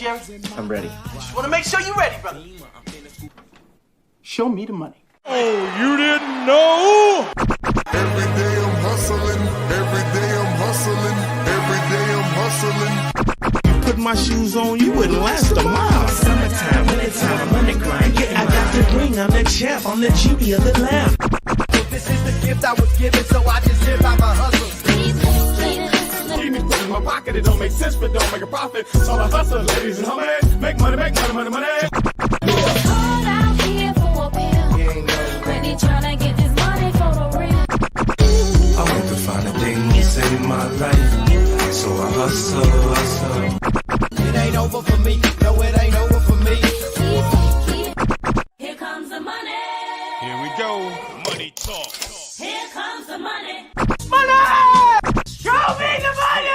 Jerry? I'm ready. Just want to make sure you're ready, brother. Show me the money. Oh, you didn't know? Every day I'm hustling. Every day I'm hustling. Every day I'm hustling. Put my shoes on, you wouldn't last a mile. Summertime, wintertime, I'm on the grind. Yeah, I got the ring, I'm the champ, I'm the genie of the lamp. This is the gift I was given, so I just live by my hustle. In my pocket, it don't make sense, but don't make a profit. So I hustle, ladies and homies, make money, money, money. Hold out here for a pill. Really tryna get this money for the real. I want to find the thing to save my life, so I hustle. It ain't over for me, no, it ain't over for me. Here comes the money. Here we go, money talk. Here comes the money. Show me the money!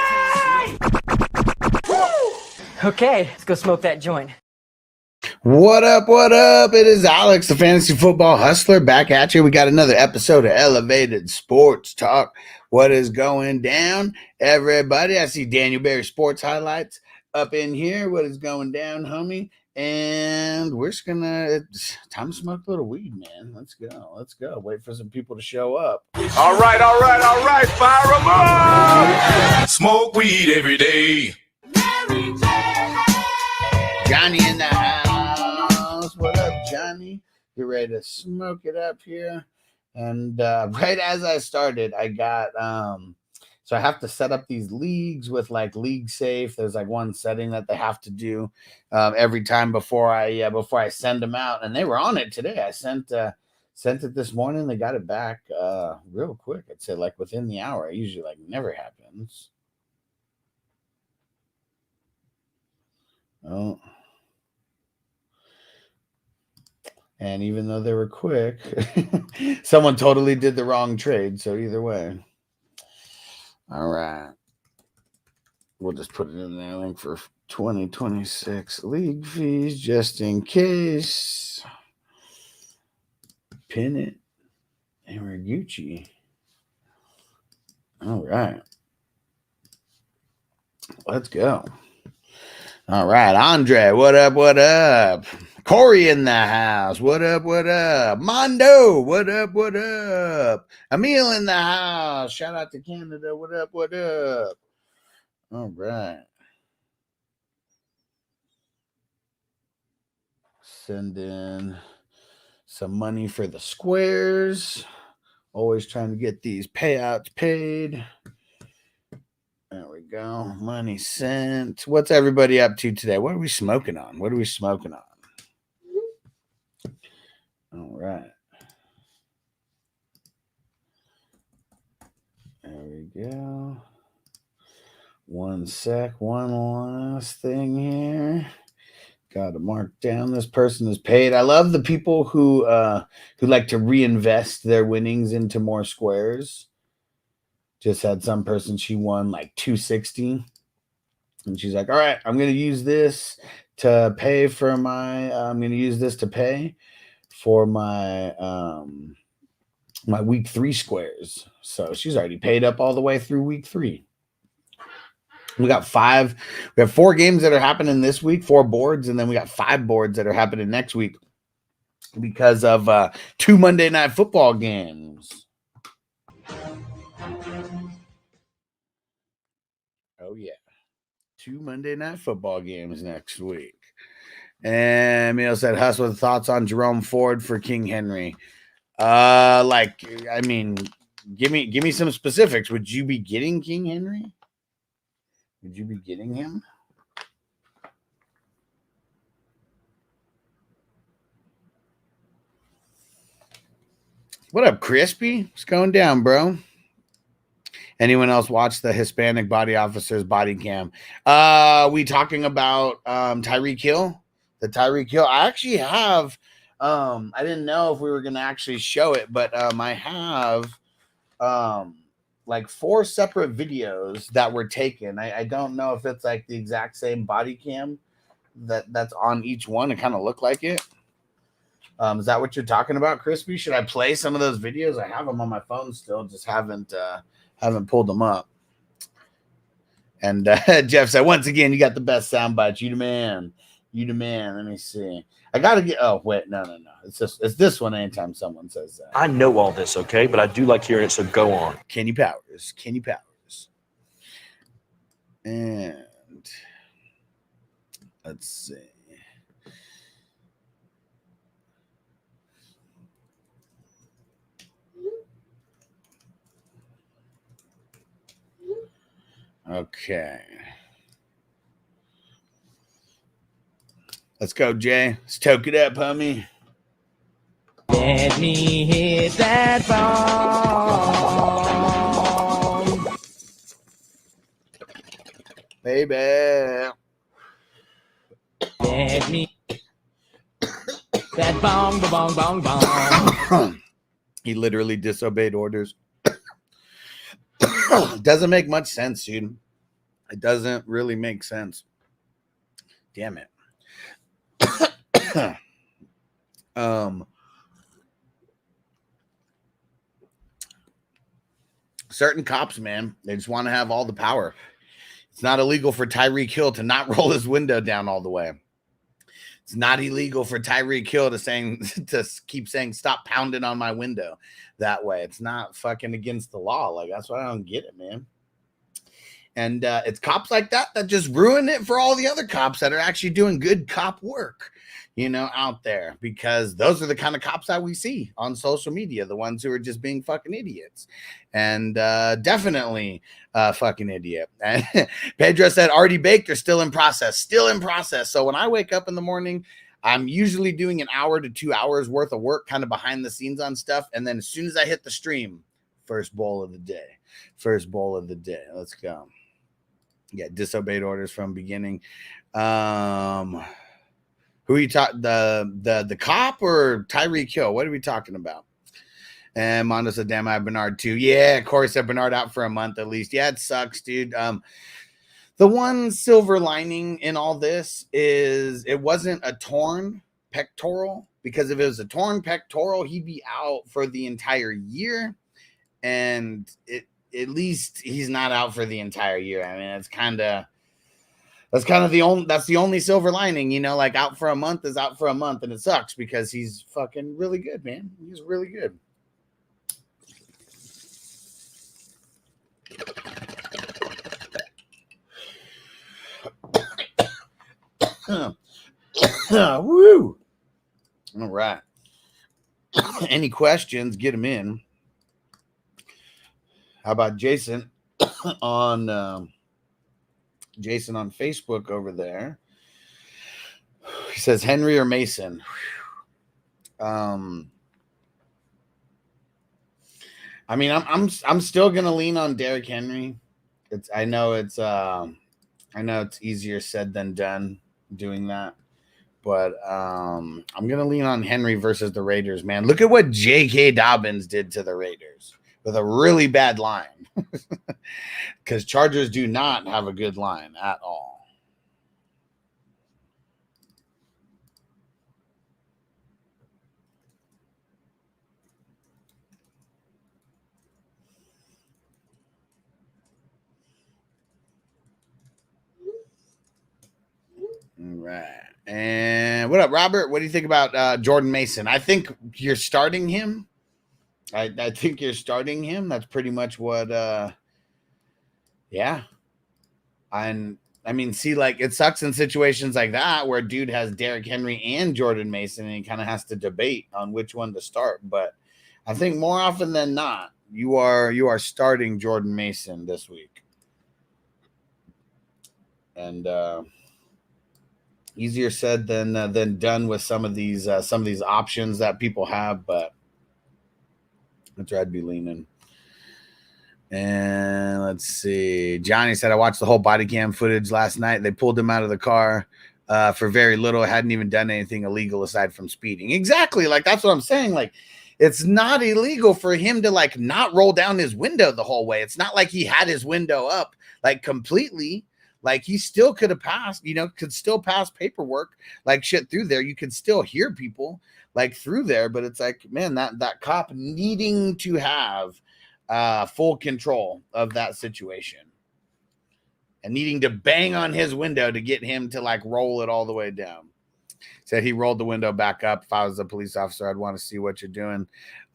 Okay, let's go smoke that joint. What up? What up? It is Alex, the Fantasy Football Hustler, back at you. We got another episode of Elevated Sports Talk. What is going down, everybody? I see Daniel Berry Sports Highlights up in here. What is going down, homie? And we're just it's time to smoke a little weed, man. Let's go. Wait for some people to show up. All right. Fire them up. Smoke weed every day. Johnny in the house. What up, Johnny? Get ready to smoke it up here. And right as I started, I got so I have to set up these leagues with like League Safe. There's like one setting that they have to do every time before I send them out, and they were on it today. I sent it this morning. They got it back real quick. I'd say like within the hour. It usually like never happens. Oh. And even though they were quick, someone totally did the wrong trade. So either way. All right. We'll just put it in there. Link for 2026 league fees just in case. Pin it. And we're Gucci. All right. Let's go. All right. Andre, what up? What up? Corey in the house. What up? What up? Mondo. What up? What up? Emil in the house. Shout out to Canada. What up? What up? All right. Send in some money for the squares. Always trying to get these payouts paid. There we go. Money sent. What's everybody up to today? What are we smoking on? All right. There we go. One sec. One last thing here. Got to mark down. This person is paid. I love the people who like to reinvest their winnings into more squares. Just had some person, she won like 260. And she's like, all right, I'm going to use this to pay for my, my week 3 squares. So she's already paid up all the way through week 3. We have 4 games that are happening this week, 4 boards, and then we got 5 boards that are happening next week because of 2 Monday Night Football games. Oh yeah. 2 Monday Night Football games next week. And Emil said, Hustle, with thoughts on Jerome Ford for King Henry. Give me some specifics. Would you be getting King Henry? Would you be getting him? What up, Crispy? What's going down, bro? Anyone else watch the Hispanic body officer's body cam? We talking about Tyreek Hill? The Tyreek Hill. I actually have I didn't know if we were gonna actually show it, but I have like 4 separate videos that were taken. I don't know if it's like the exact same body cam that's on each one. It kind of looked like it. Is that what you're talking about, Crispy? Should I play some of those videos? I have them on my phone still, just haven't pulled them up. And Jeff said, once again, you got the best sound bites. You the man. You the man. Let me see. I gotta get. Oh wait, no. It's this one. Anytime someone says that. I know all this, okay, but I do like hearing it. So go on. Kenny Powers. And let's see. Okay. Let's go, Jay. Let's toke it up, homie. Let me hit that bong. Baby. Let me that bong, bong, bong, bong. He literally disobeyed orders. Doesn't make much sense, dude. It doesn't really make sense. Damn it. Certain cops, man, they just want to have all the power. It's not illegal for Tyreek Hill to not roll his window down all the way. It's not illegal for Tyreek Hill to keep saying stop pounding on my window that way. It's not fucking against the law. Like, that's why I don't get it, man. And it's cops like that just ruin it for all the other cops that are actually doing good cop work, out there, because those are the kind of cops that we see on social media, the ones who are just being fucking idiots. And definitely fucking idiot. And Pedro said already baked or still in process. So when I wake up in the morning, I'm usually doing an hour to 2 hours worth of work kind of behind the scenes on stuff. And then as soon as I hit the stream, first bowl of the day. Let's go. Yeah, disobeyed orders from beginning. Who are you talking? The cop or Tyreek Hill? What are we talking about? And Mondo said, damn, I have Bernard too. Yeah, Corey said Bernard out for a month at least. Yeah, it sucks, dude. The one silver lining in all this is it wasn't a torn pectoral, because if it was a torn pectoral, he'd be out for the entire year. And at least he's not out for the entire year. I mean, that's the only silver lining, like out for a month is out for a month, and it sucks because he's fucking really good, man. He's really good. Woo! All right. Any questions? Get them in. How about Jason on Facebook over there? He says Henry or Mason. I mean, I'm still gonna lean on Derrick Henry. I know it's easier said than done doing that, but I'm gonna lean on Henry versus the Raiders. Man, look at what J.K. Dobbins did to the Raiders with a really bad line, because Chargers do not have a good line at all. All right. And what up, Robert? What do you think about Jordan Mason? I think you're starting him. I think you're starting him. That's pretty much what yeah. And I mean, see, like, it sucks in situations like that where dude has Derrick Henry and Jordan Mason, and he kind of has to debate on which one to start. But I think more often than not, you are starting Jordan Mason this week. And easier said than done with some of these options that people have, but that's where I'd be leaning. And let's see. Johnny said, I watched the whole body cam footage last night. They pulled him out of the car for very little. Hadn't even done anything illegal aside from speeding. Exactly. Like, that's what I'm saying. Like, it's not illegal for him to, like, not roll down his window the whole way. It's not like he had his window up, like, completely. Like, he still could have passed, could still pass paperwork, like, shit through there. You could still hear people, like, through there. But it's like, man, that cop needing to have full control of that situation. and needing to bang on his window to get him to like roll it all the way down. Said he rolled the window back up. If I was a police officer, I'd want to see what you're doing.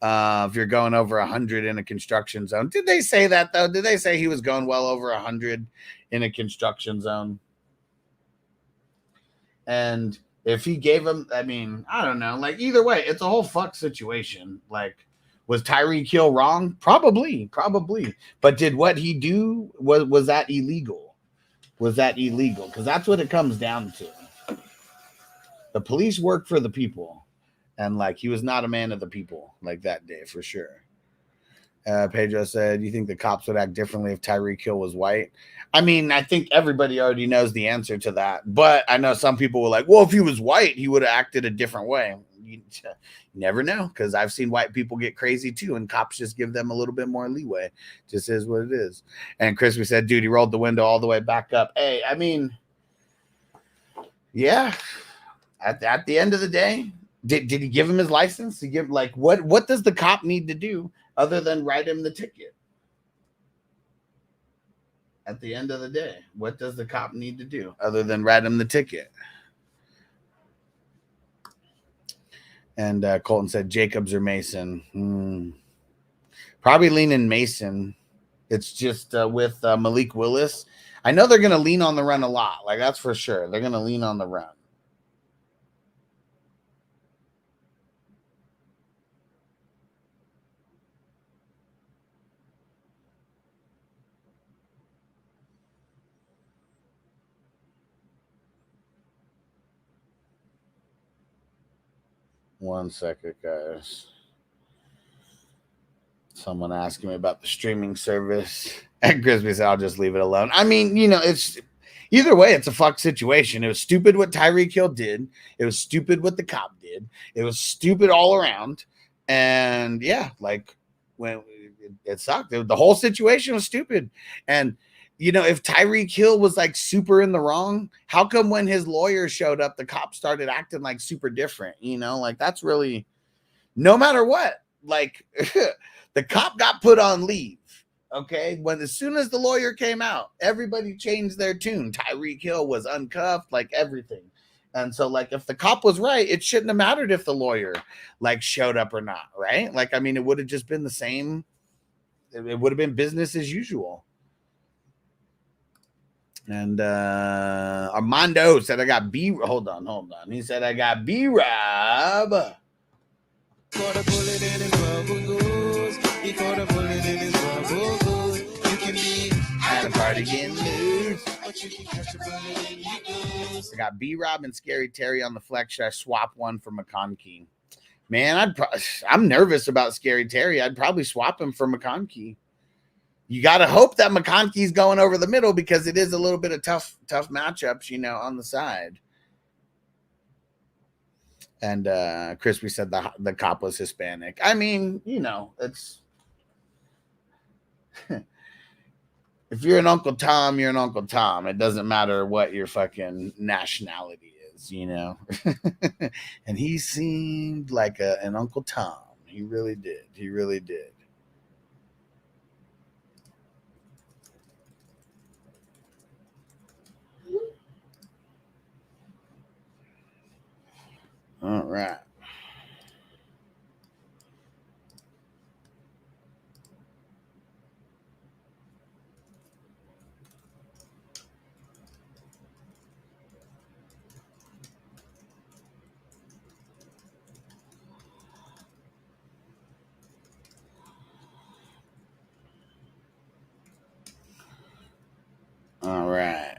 If you're going over 100 in a construction zone. Did they say that, though? Did they say he was going well over 100 in a construction zone? And if he gave him, I mean, I don't know. Like, either way, it's a whole fuck situation. Like, was Tyreek Hill wrong? Probably. But did what he do, was that illegal? Was that illegal? Because that's what it comes down to. The police work for the people. And, like, he was not a man of the people, like, that day, for sure. Pedro said, you think the cops would act differently if Tyreek Hill was white? I mean, I think everybody already knows the answer to that. But I know some people were like, well, if he was white, he would have acted a different way. You never know, because I've seen white people get crazy, too, and cops just give them a little bit more leeway. Just is what it is. And Crispy said, dude, he rolled the window all the way back up. Hey, I mean, yeah. At the end of the day, did he give him his license? He give, like, what does the cop need to do other than write him the ticket? At the end of the day, what does the cop need to do other than write him the ticket? And Colton said Jacobs or Mason. Probably leaning Mason. It's just with Malik Willis. I know they're going to lean on the run a lot. Like, that's for sure. They're going to lean on the run. One second, guys. Someone asking me about the streaming service. And Crispy said, I'll just leave it alone. I mean, you know, it's either way, it's a fuck situation. It was stupid what Tyreek Hill did. It was stupid what the cop did. It was stupid all around. And yeah, like, when it sucked. The whole situation was stupid. And you know, if Tyreek Hill was like super in the wrong, how come when his lawyer showed up, the cops started acting like super different? You know, like, that's really, no matter what, like, the cop got put on leave. Okay. As soon as the lawyer came out, everybody changed their tune. Tyreek Hill was uncuffed, like everything. And so, like, if the cop was right, it shouldn't have mattered if the lawyer like showed up or not. Right. Like, I mean, it would have just been the same. It would have been business as usual. And Armando said, I got B. Hold on. He said, I got B-Rob. Caught a bullet in his rubber goose. He caught a bullet in his rubber goose. You can be At a party getting loose. but you can catch a bullet in your goose. I got B-Rob and Scary Terry on the flex. Should I swap one for McConkey? Man, I'm nervous about Scary Terry. I'd probably swap him for McConkey. You got to hope that McConkey's going over the middle, because it is a little bit of tough matchups, you know, on the side. And Crispy said the cop was Hispanic. I mean, you know, it's if you're an Uncle Tom, you're an Uncle Tom. It doesn't matter what your fucking nationality is, you know. And he seemed like an Uncle Tom. He really did. He really did. All right. All right.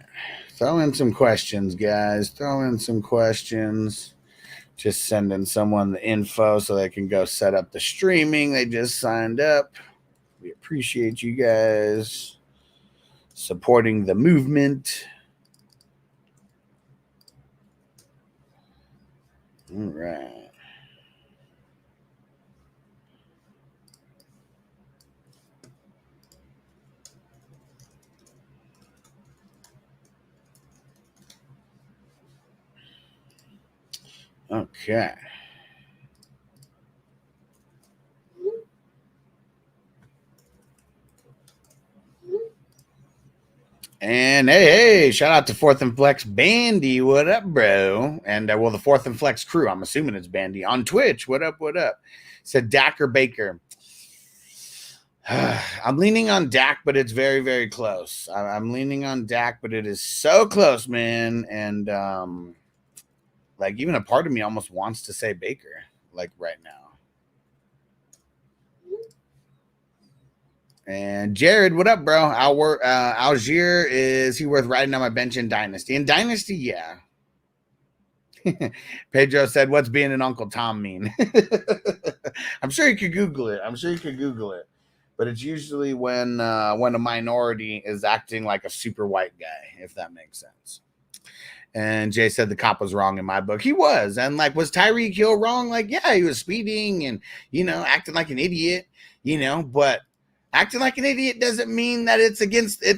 Throw in some questions, guys. Throw in some questions. Just sending someone the info so they can go set up the streaming. They just signed up. We appreciate you guys supporting the movement. All right. Okay. And hey, shout out to Fourth and Flex Bandy. What up, bro? And well, the Fourth and Flex crew. I'm assuming it's Bandy on Twitch. What up? What up? Said Dak or Baker. I'm leaning on Dak, but it's very, very close. I'm leaning on Dak, but it is so close, man. And like even a part of me almost wants to say Baker, like right now. And Jared, what up, bro? Algier, is he worth riding on my bench in Dynasty? In Dynasty, yeah. Pedro said, "What's being an Uncle Tom mean?" I'm sure you could Google it. But it's usually when a minority is acting like a super white guy, if that makes sense. And Jay said the cop was wrong in my book. He was. And like, was Tyreek Hill wrong? Like, yeah, he was speeding and, acting like an idiot, but acting like an idiot doesn't mean that it's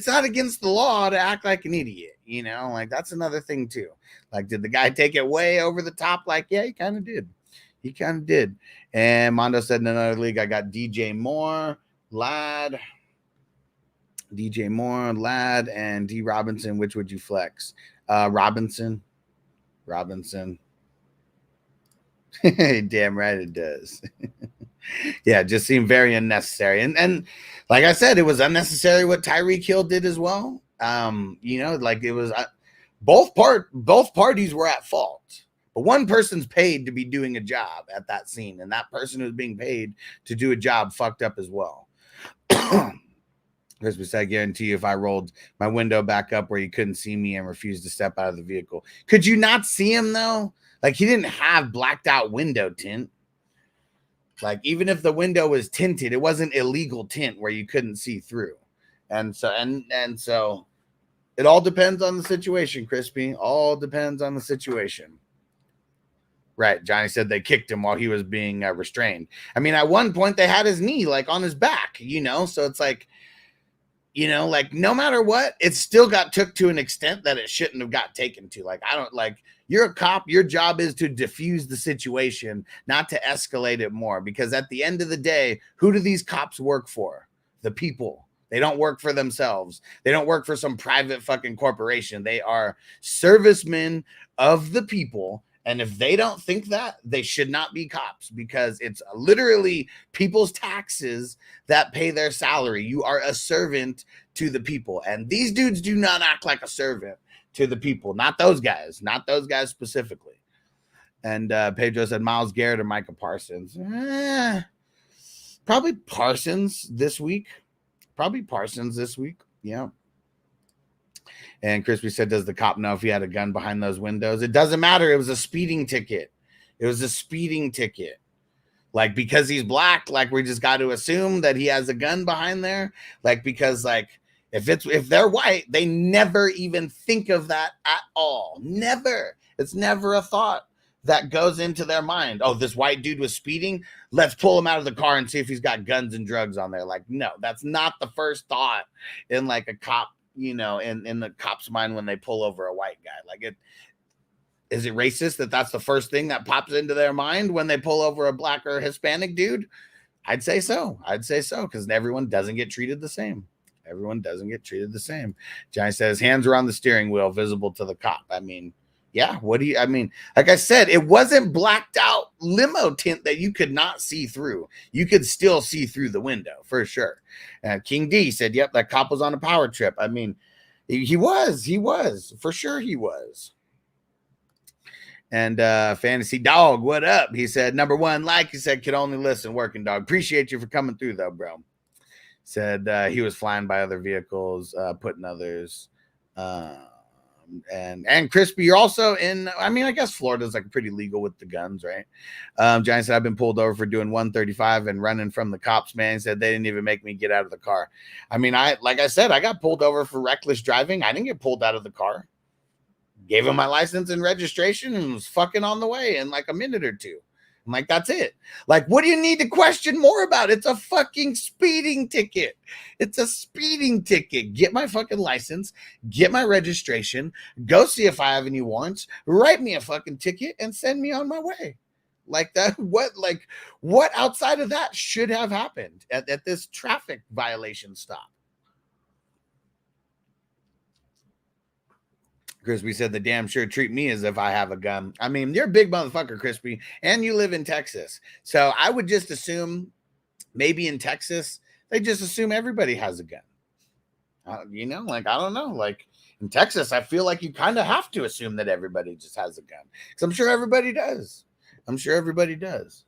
not against the law to act like an idiot, like that's another thing too. Like, did the guy take it way over the top? Like, yeah, he kind of did. And Mondo said in another league, I got DJ Moore, Ladd, and D Robinson. Which would you flex? Robinson. Damn right it does. Yeah, it just seemed very unnecessary. And like I said, it was unnecessary what Tyreek Hill did as well. Like it was both parties were at fault. But one person's paid to be doing a job at that scene, and that person who's being paid to do a job fucked up as well. Crispy said, I guarantee you if I rolled my window back up where you couldn't see me and refused to step out of the vehicle. Could you not see him though? Like he didn't have blacked out window tint. Like even if the window was tinted, it wasn't illegal tint where you couldn't see through. And so it all depends on the situation, Crispy. All depends on the situation. Right. Johnny said they kicked him while he was being restrained. I mean, at one point they had his knee like on his back, so it's like, like no matter what, it still got took to an extent that it shouldn't have got taken to. Like, you're a cop. Your job is to diffuse the situation, not to escalate it more. Because at the end of the day, who do these cops work for? The people. They don't work for themselves. They don't work for some private fucking corporation. They are servicemen of the people. And if they don't think that, they should not be cops, because it's literally people's taxes that pay their salary. You are a servant to the people. And these dudes do not act like a servant to the people. Not those guys specifically. And Pedro said Myles Garrett or Micah Parsons. Probably Parsons this week. Yeah. And Crispy said, does the cop know if he had a gun behind those windows? It doesn't matter. It was a speeding ticket. Like, because he's black, like, we just got to assume that he has a gun behind there. Like, because, like, if they're white, they never even think of that at all. Never. It's never a thought that goes into their mind. Oh, this white dude was speeding. Let's pull him out of the car and see if he's got guns and drugs on there. Like, no, that's not the first thought in, like, a cop, in the cop's mind when they pull over a white guy. Like, is it racist that that's the first thing that pops into their mind when they pull over a black or Hispanic dude? I'd say so, because everyone doesn't get treated the same. Johnny says hands were on the steering wheel, visible to the cop. I mean, yeah, like I said, it wasn't blacked out limo tint that you could not see through. You could still see through the window for sure. King D said, yep, that cop was on a power trip. I mean, he was, for sure he was. And Fantasy Dog, what up? He said, number one, like he said, could only listen, working dog. Appreciate you for coming through though, bro. Said he was flying by other vehicles, putting others. And Crispy, you're also in, I guess Florida's like pretty legal with the guns, right? Johnny said, I've been pulled over for doing 135 and running from the cops, man. He said they didn't even make me get out of the car. I mean, like I said, I got pulled over for reckless driving. I didn't get pulled out of the car. Gave him my license and registration and was fucking on the way in like a minute or two. I'm like, that's it. Like, what do you need to question more about? It's a fucking speeding ticket. Get my fucking license, get my registration, go see if I have any warrants, write me a fucking ticket, and send me on my way. Like that, what outside of that should have happened at this traffic violation stop? Crispy said, the damn sure treat me as if I have a gun. I mean, you're a big motherfucker, Crispy, and you live in Texas. So I would just assume maybe in Texas, they just assume everybody has a gun. You know, like, I don't know. Like in Texas, I feel like you kind of have to assume that everybody just has a gun. Because I'm sure everybody does. I'm sure everybody does.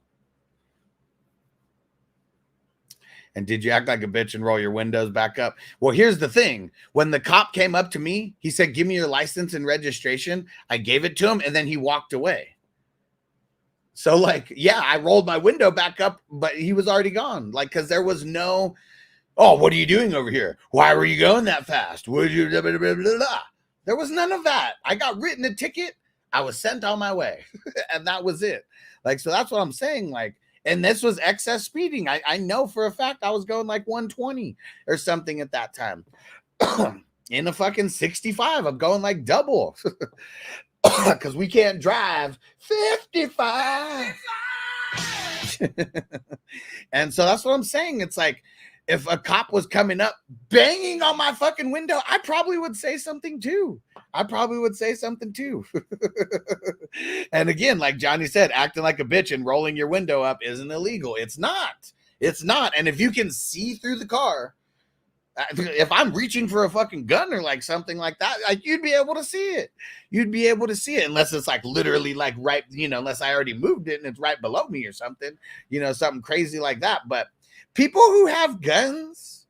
And did you act like a bitch and roll your windows back up? Well, here's the thing. When the cop came up to me, he said, give me your license and registration. I gave it to him, and then he walked away. So, like, yeah, I rolled my window back up, but he was already gone. Like, because there was no, oh, what are you doing over here? Why were you going that fast? Would you, blah, blah, blah, blah, blah. There was none of that. I got written a ticket. I was sent on my way. And that was it. Like, so that's what I'm saying. Like, and this was excess speeding. I know for a fact I was going like 120 or something at that time. In a fucking 65. I'm going like double. Because we can't drive 55. And so that's what I'm saying. It's like, if a cop was coming up banging on my fucking window, I probably would say something too. And again, like Johnny said, acting like a bitch and rolling your window up isn't illegal. It's not. And if you can see through the car, if I'm reaching for a fucking gun or like something like that, like you'd be able to see it. Unless it's like literally like right, you know, unless I already moved it and it's right below me or something, you know, something crazy like that. But people who have guns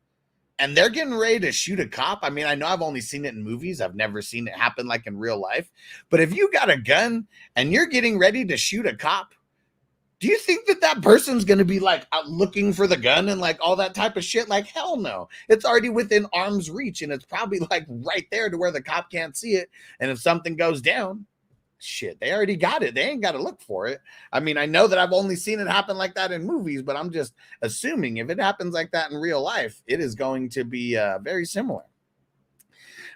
and they're getting ready to shoot a cop. I mean, I know I've only seen it in movies. I've never seen it happen like in real life. But if you got a gun and you're getting ready to shoot a cop, do you think that that person's going to be like out looking for the gun and like all that type of shit? Like, hell no. It's already within arm's reach and it's probably like right there to where the cop can't see it. And if something goes down, shit, they already got it. They ain't got to look for it. I mean, I know that I've only seen it happen like that in movies, but I'm just assuming if it happens like that in real life, it is going to be very similar.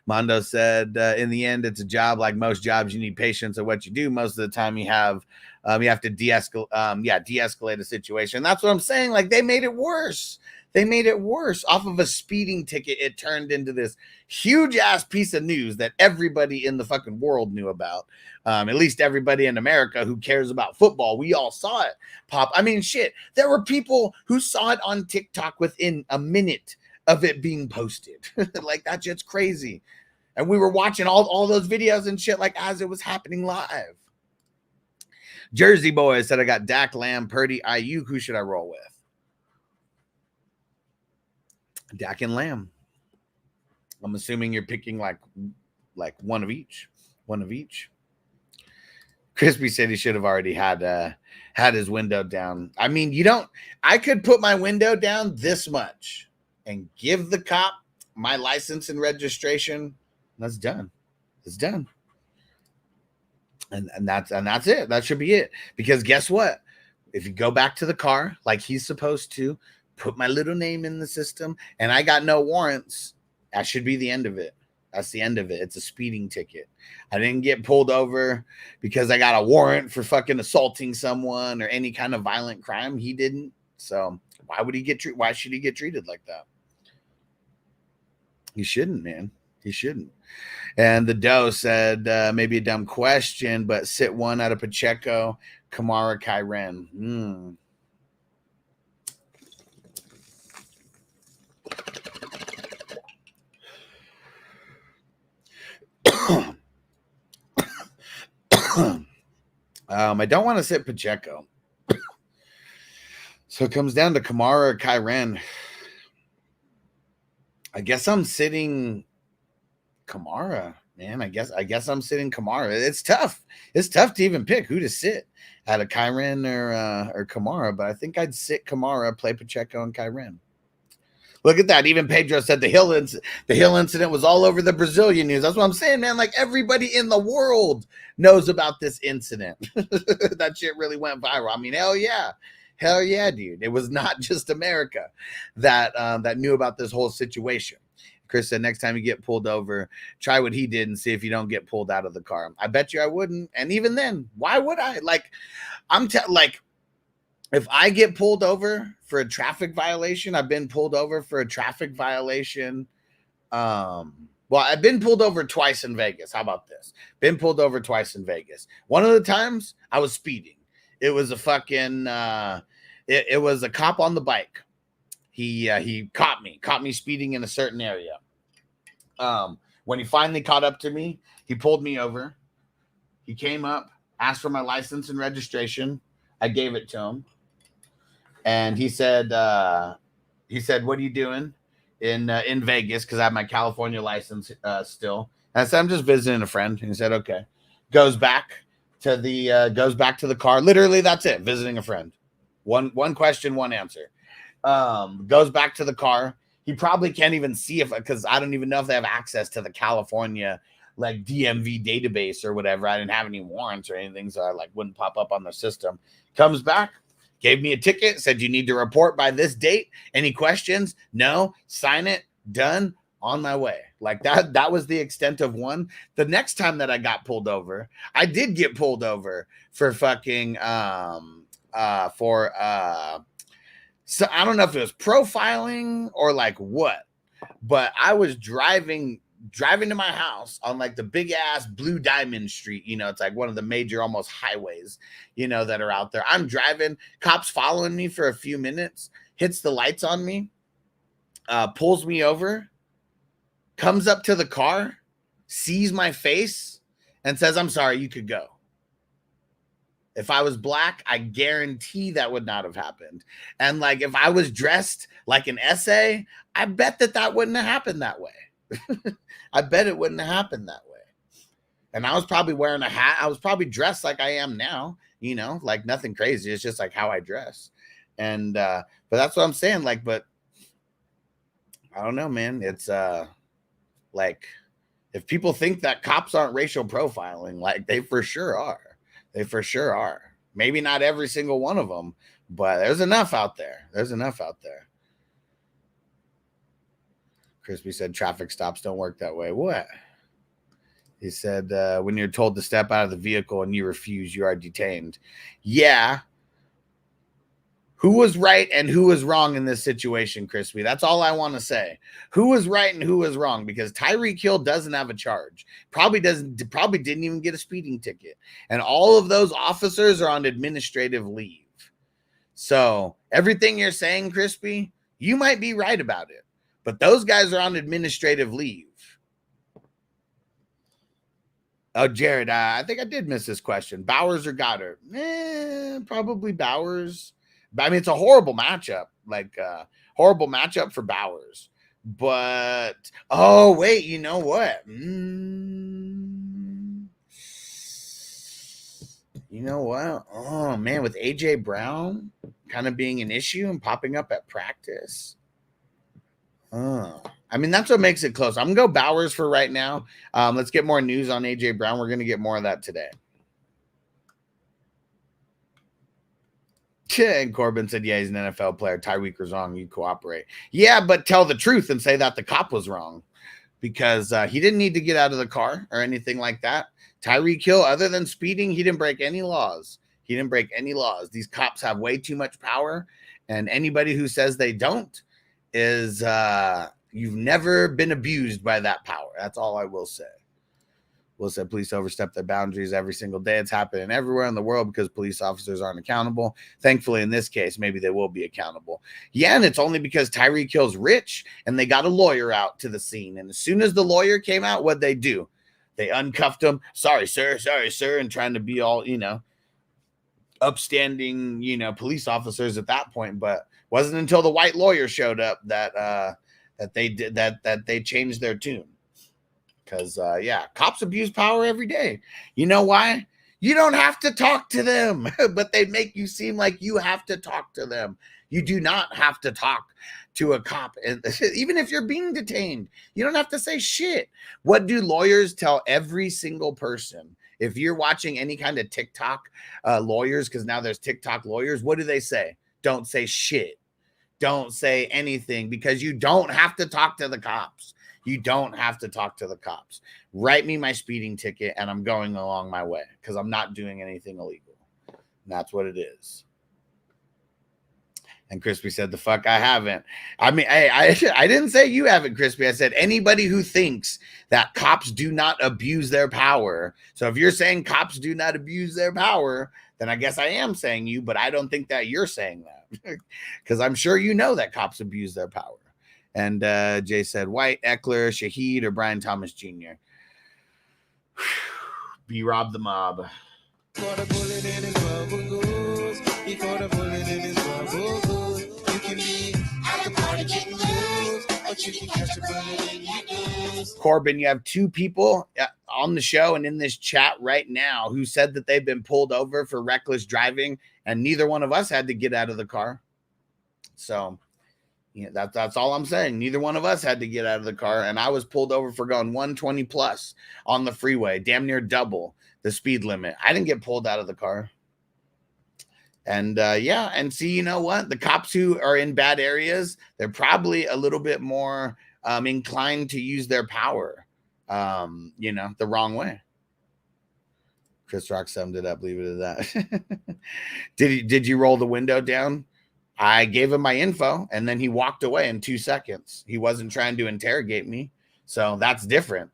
Mondo said, in the end, it's a job. Like most jobs, you need patience at what you do. Most of the time you have to de-escalate a situation. That's what I'm saying. Like they made it worse. Off of a speeding ticket. It turned into this huge ass piece of news that everybody in the fucking world knew about. At least everybody in America who cares about football. We all saw it pop. I mean, shit, there were people who saw it on TikTok within a minute of it being posted. Like that shit's crazy. And we were watching all those videos and shit like as it was happening live. Jersey Boy said, I got Dak, Lamb, Purdy, Ayuk. Who should I roll with? Dak and Lamb. I'm assuming you're picking like one of each. Crispy said he should have already had his window down. I mean, I could put my window down this much and give the cop my license and registration. That's done. It's done. And that's it. That should be it. Because guess what? If you go back to the car like he's supposed to, put my little name in the system, and I got no warrants, that should be the end of it. That's the end of it. It's a speeding ticket. I didn't get pulled over because I got a warrant for fucking assaulting someone or any kind of violent crime. He didn't. So why should he get treated like that? He shouldn't, man. He shouldn't. And the Doe said, maybe a dumb question, but sit one out of Pacheco, Kamara, Kyren. I don't want to sit Pacheco. So it comes down to Kamara or Kyren. I guess I'm sitting Kamara, man. I guess I'm sitting Kamara. It's tough. It's tough to even pick who to sit out of Kyren or Kamara, but I think I'd sit Kamara, play Pacheco and Kyren. Look at that. Even Pedro said the Hill incident was all over the Brazilian news. That's what I'm saying, man. Like everybody in the world knows about this incident. That shit really went viral. I mean, hell yeah. Hell yeah, dude. It was not just America that knew about this whole situation. Chris said, next time you get pulled over, try what he did and see if you don't get pulled out of the car. I bet you I wouldn't. And even then, why would I? Like, if I get pulled over for a traffic violation, I've been pulled over for a traffic violation Well, I've been pulled over twice in Vegas. How about this? Been pulled over twice in Vegas. One of the times I was speeding. It was a fucking it was a cop on the bike. He caught me speeding in a certain area. When he finally caught up to me, he pulled me over. He came up, asked for my license and registration. I gave it to him. And he said, what are you doing in Vegas? Because I have my California license still. And I said, I'm just visiting a friend. And he said, okay. Goes back to the car. Literally, that's it. Visiting a friend. One question, one answer. Goes back to the car. He probably can't even see if, because I don't even know if they have access to the California like DMV database or whatever. I didn't have any warrants or anything, so I like wouldn't pop up on the system. Comes back, gave me a ticket, said you need to report by this date. Any questions? No. Sign it. Done. On my way. Like that was the extent of one. The next time that I got pulled over, I did get pulled over for fucking so I don't know if it was profiling or like what, but I was driving to my house on like the big ass Blue Diamond Street. You know, it's like one of the major almost highways, you know, that are out there. I'm driving, cops following me for a few minutes, hits the lights on me, pulls me over, comes up to the car, sees my face and says, I'm sorry, you could go. If I was black, I guarantee that would not have happened. And like, if I was dressed like an essay, I bet that wouldn't have happened that way. I bet it wouldn't have happened that way. And I was probably wearing a hat. I was probably dressed like I am now, you know, like nothing crazy. It's just like how I dress. And, but that's what I'm saying. Like, but I don't know, man. It's like, if people think that cops aren't racial profiling, like they for sure are. They for sure are. Maybe not every single one of them, but there's enough out there. There's enough out there. Crispy said traffic stops don't work that way. What? He said when you're told to step out of the vehicle and you refuse, you are detained. Yeah. Who was right and who was wrong in this situation, Crispy? That's all I want to say. Who was right and who was wrong? Because Tyreek Hill doesn't have a charge. Probably didn't even get a speeding ticket. And all of those officers are on administrative leave. So everything you're saying, Crispy, you might be right about it. But those guys are on administrative leave. Oh, Jared, I think I did miss this question. Bowers or Goddard? Probably Bowers. I mean, it's a horrible matchup, like horrible matchup for Bowers. But, oh, wait, you know what? You know what? Oh, man, with A.J. Brown kind of being an issue and popping up at practice. I mean, that's what makes it close. I'm going to go Bowers for right now. Let's get more news on A.J. Brown. We're going to get more of that today. And Corbin said, yeah, he's an NFL player. Tyreek was wrong. You cooperate. Yeah, but tell the truth and say that the cop was wrong because he didn't need to get out of the car or anything like that. Tyreek Hill, other than speeding, he didn't break any laws. He didn't break any laws. These cops have way too much power. And anybody who says they don't is you've never been abused by that power. That's all I will say. Will said police overstep their boundaries every single day. It's happening everywhere in the world because police officers aren't accountable. Thankfully, in this case, maybe they will be accountable. Yeah, and it's only because Tyreek Hill's rich and they got a lawyer out to the scene. And as soon as the lawyer came out, what'd they do? They uncuffed him. Sorry, sir, and trying to be all, you know, upstanding, you know, police officers at that point. But wasn't until the white lawyer showed up that they changed their tune. Because, yeah, cops abuse power every day. You know why? You don't have to talk to them, but they make you seem like you have to talk to them. You do not have to talk to a cop. And even if you're being detained, you don't have to say shit. What do lawyers tell every single person? If you're watching any kind of TikTok lawyers, because now there's TikTok lawyers, what do they say? Don't say shit. Don't say anything because you don't have to talk to the cops. You don't have to talk to the cops. Write me my speeding ticket and I'm going along my way because I'm not doing anything illegal. And that's what it is. And Crispy said, the fuck I haven't. I mean, I didn't say you haven't, Crispy. I said anybody who thinks that cops do not abuse their power. So if you're saying cops do not abuse their power, then I guess I am saying you, but I don't think that you're saying that. Because I'm sure you know that cops abuse their power. And Jay said, White, Eckler, Shaheed, or Brian Thomas Jr. B-Rob the Mob. Caught a bullet in his bubble goose. He caught a bullet in his bubble goose. You can be at the party getting loose, but you can catch a bullet in your goose. Corbin, you have two people on the show and in this chat right now who said that they've been pulled over for reckless driving, and neither one of us had to get out of the car. So yeah, that's all I'm saying. Neither one of us had to get out of the car, and I was pulled over for going 120 plus on the freeway, damn near double the speed limit. I didn't get pulled out of the car. And yeah, and see, you know what? The cops who are in bad areas, they're probably a little bit more inclined to use their power, you know, the wrong way. Chris Rock summed it up. Leave it at that. Did you roll the window down? I gave him my info, and then he walked away in 2 seconds. He wasn't trying to interrogate me, so that's different.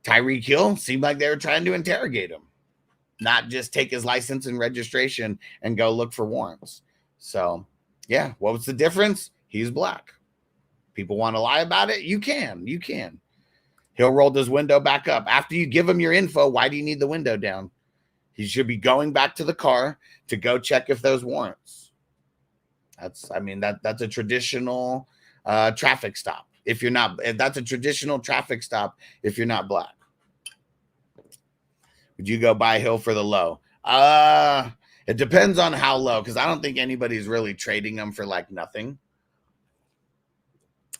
Tyreek Hill seemed like they were trying to interrogate him, not just take his license and registration and go look for warrants. So, yeah, what was the difference? He's black. People want to lie about it? You can. He'll roll his window back up. After you give him your info, why do you need the window down? He should be going back to the car to go check if there's warrants. That's a traditional traffic stop. If that's a traditional traffic stop if you're not black. Would you go buy Hill for the low? It depends on how low, because I don't think anybody's really trading them for like nothing.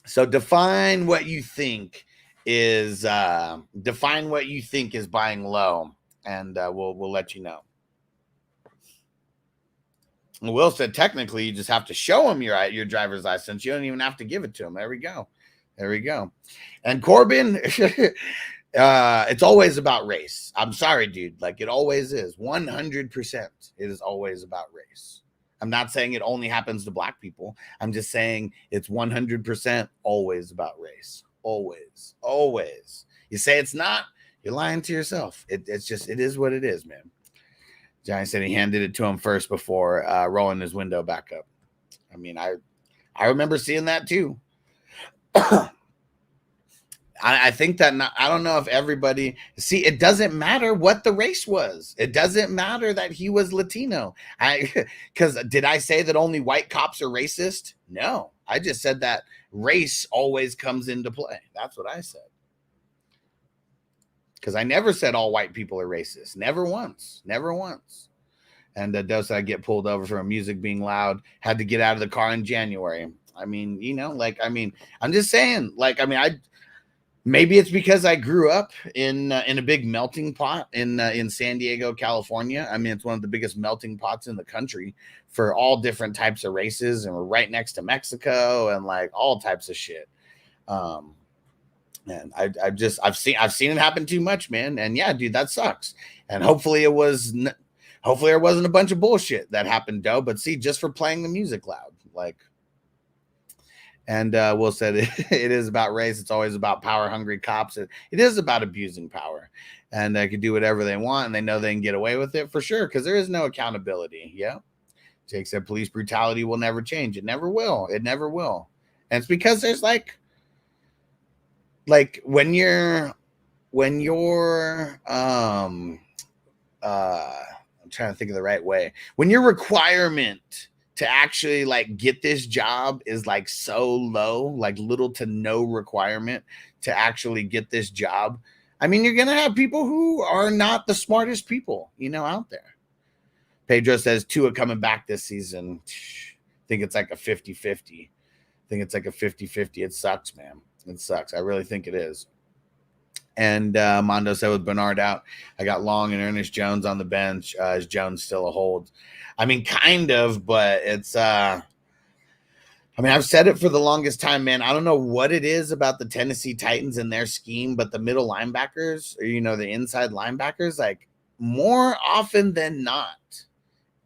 So define what you think is buying low, and we'll let you know. Will said technically you just have to show him your driver's license. You don't even have to give it to him. There we go. And Corbin, it's always about race. I'm sorry, dude. Like it always is. 100%. It is always about race. I'm not saying it only happens to black people. I'm just saying it's 100% always about race. Always. You say it's not, you're lying to yourself. It is what it is, man. Johnny said he handed it to him first before rolling his window back up. I mean, I remember seeing that too. I think that I don't know if everybody see. It doesn't matter what the race was. It doesn't matter that he was Latino. Because did I say that only white cops are racist? No, I just said that race always comes into play. That's what I said. Because I never said all white people are racist. Never once. And does I get pulled over for music being loud? Had to get out of the car in January. I mean, I'm just saying. Maybe it's because I grew up in a big melting pot in San Diego, California. I mean, it's one of the biggest melting pots in the country for all different types of races, and we're right next to Mexico and like all types of shit. And I've seen it happen too much, man. And yeah, dude, that sucks. And hopefully there wasn't a bunch of bullshit that happened, though. But see, just for playing the music loud, like. And Will said it is about race. It's always about power-hungry cops. It is about abusing power, and they can do whatever they want, and they know they can get away with it for sure because there is no accountability. Yeah, Jake said police brutality will never change. It never will. And it's because there's like when you're I'm trying to think of the right way. When your requirement to actually like get this job is like so low, like little to no requirement to actually get this job. I mean, you're going to have people who are not the smartest people, out there. Pedro says Tua coming back this season. I think it's like a 50-50. It sucks, man. It sucks. I really think it is. And Mondo said with Bernard out, I got Long and Ernest Jones on the bench. Is Jones still a hold? I mean, kind of, but it's I've said it for the longest time, man. I don't know what it is about the Tennessee Titans and their scheme, but the middle linebackers, or the inside linebackers, like more often than not,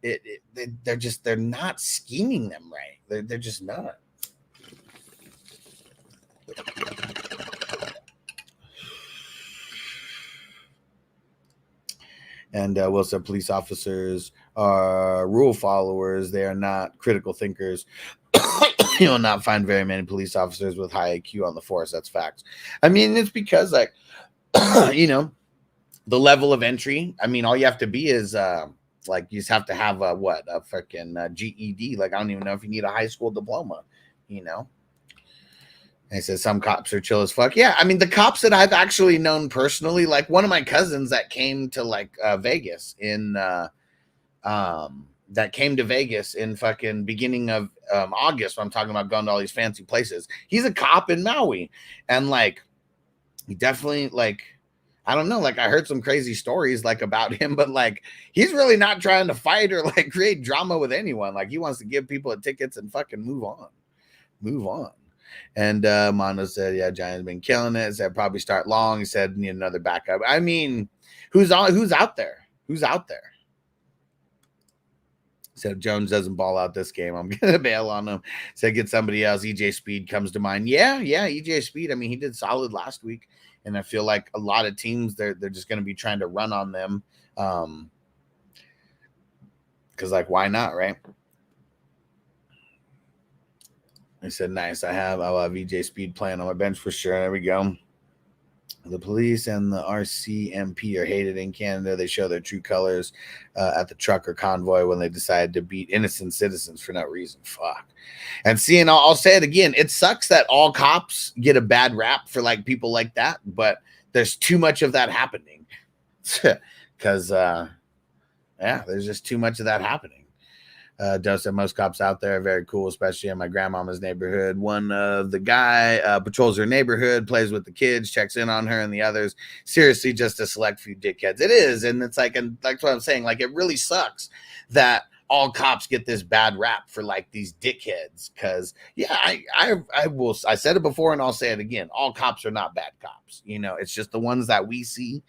they're not scheming them right. They're just not. And Will said police officers are rule followers. They are not critical thinkers. You will not find very many police officers with high IQ on the force. That's facts. I mean, it's because, like, you know, the level of entry. I mean, all you have to be is like, you just have to have a freaking GED. Like, I don't even know if you need a high school diploma, you know. And he says some cops are chill as fuck. Yeah, I mean, the cops that I've actually known personally, like one of my cousins that came to like Vegas in fucking beginning of August. When I'm talking about going to all these fancy places. He's a cop in Maui, and like he definitely, like, I don't know, like I heard some crazy stories like about him, but like he's really not trying to fight or like create drama with anyone. Like he wants to give people tickets and fucking move on. And Mondo said, yeah, Giants been killing it. Said probably start long. He said need another backup. I mean, who's out there? Said Jones doesn't ball out this game, I'm gonna bail on him. Said get somebody else. EJ Speed comes to mind. Yeah, EJ Speed. I mean, he did solid last week, and I feel like a lot of teams they're just gonna be trying to run on them. Because like, why not, right? He said, nice. I'll have EJ Speed playing on my bench for sure. There we go. The police and the RCMP are hated in Canada. They show their true colors at the trucker convoy when they decide to beat innocent citizens for no reason. Fuck. And seeing, I'll say it again. It sucks that all cops get a bad rap for like people like that, but there's too much of that happening. Because, there's just too much of that happening. Doe said most cops out there are very cool, especially in my grandmama's neighborhood. One the guy patrols her neighborhood, plays with the kids, checks in on her and the others. Seriously, just a select few dickheads. It is, and it's like, and that's what I'm saying. Like, it really sucks that all cops get this bad rap for like these dickheads. Because I said it before and I'll say it again. All cops are not bad cops. You know, it's just the ones that we see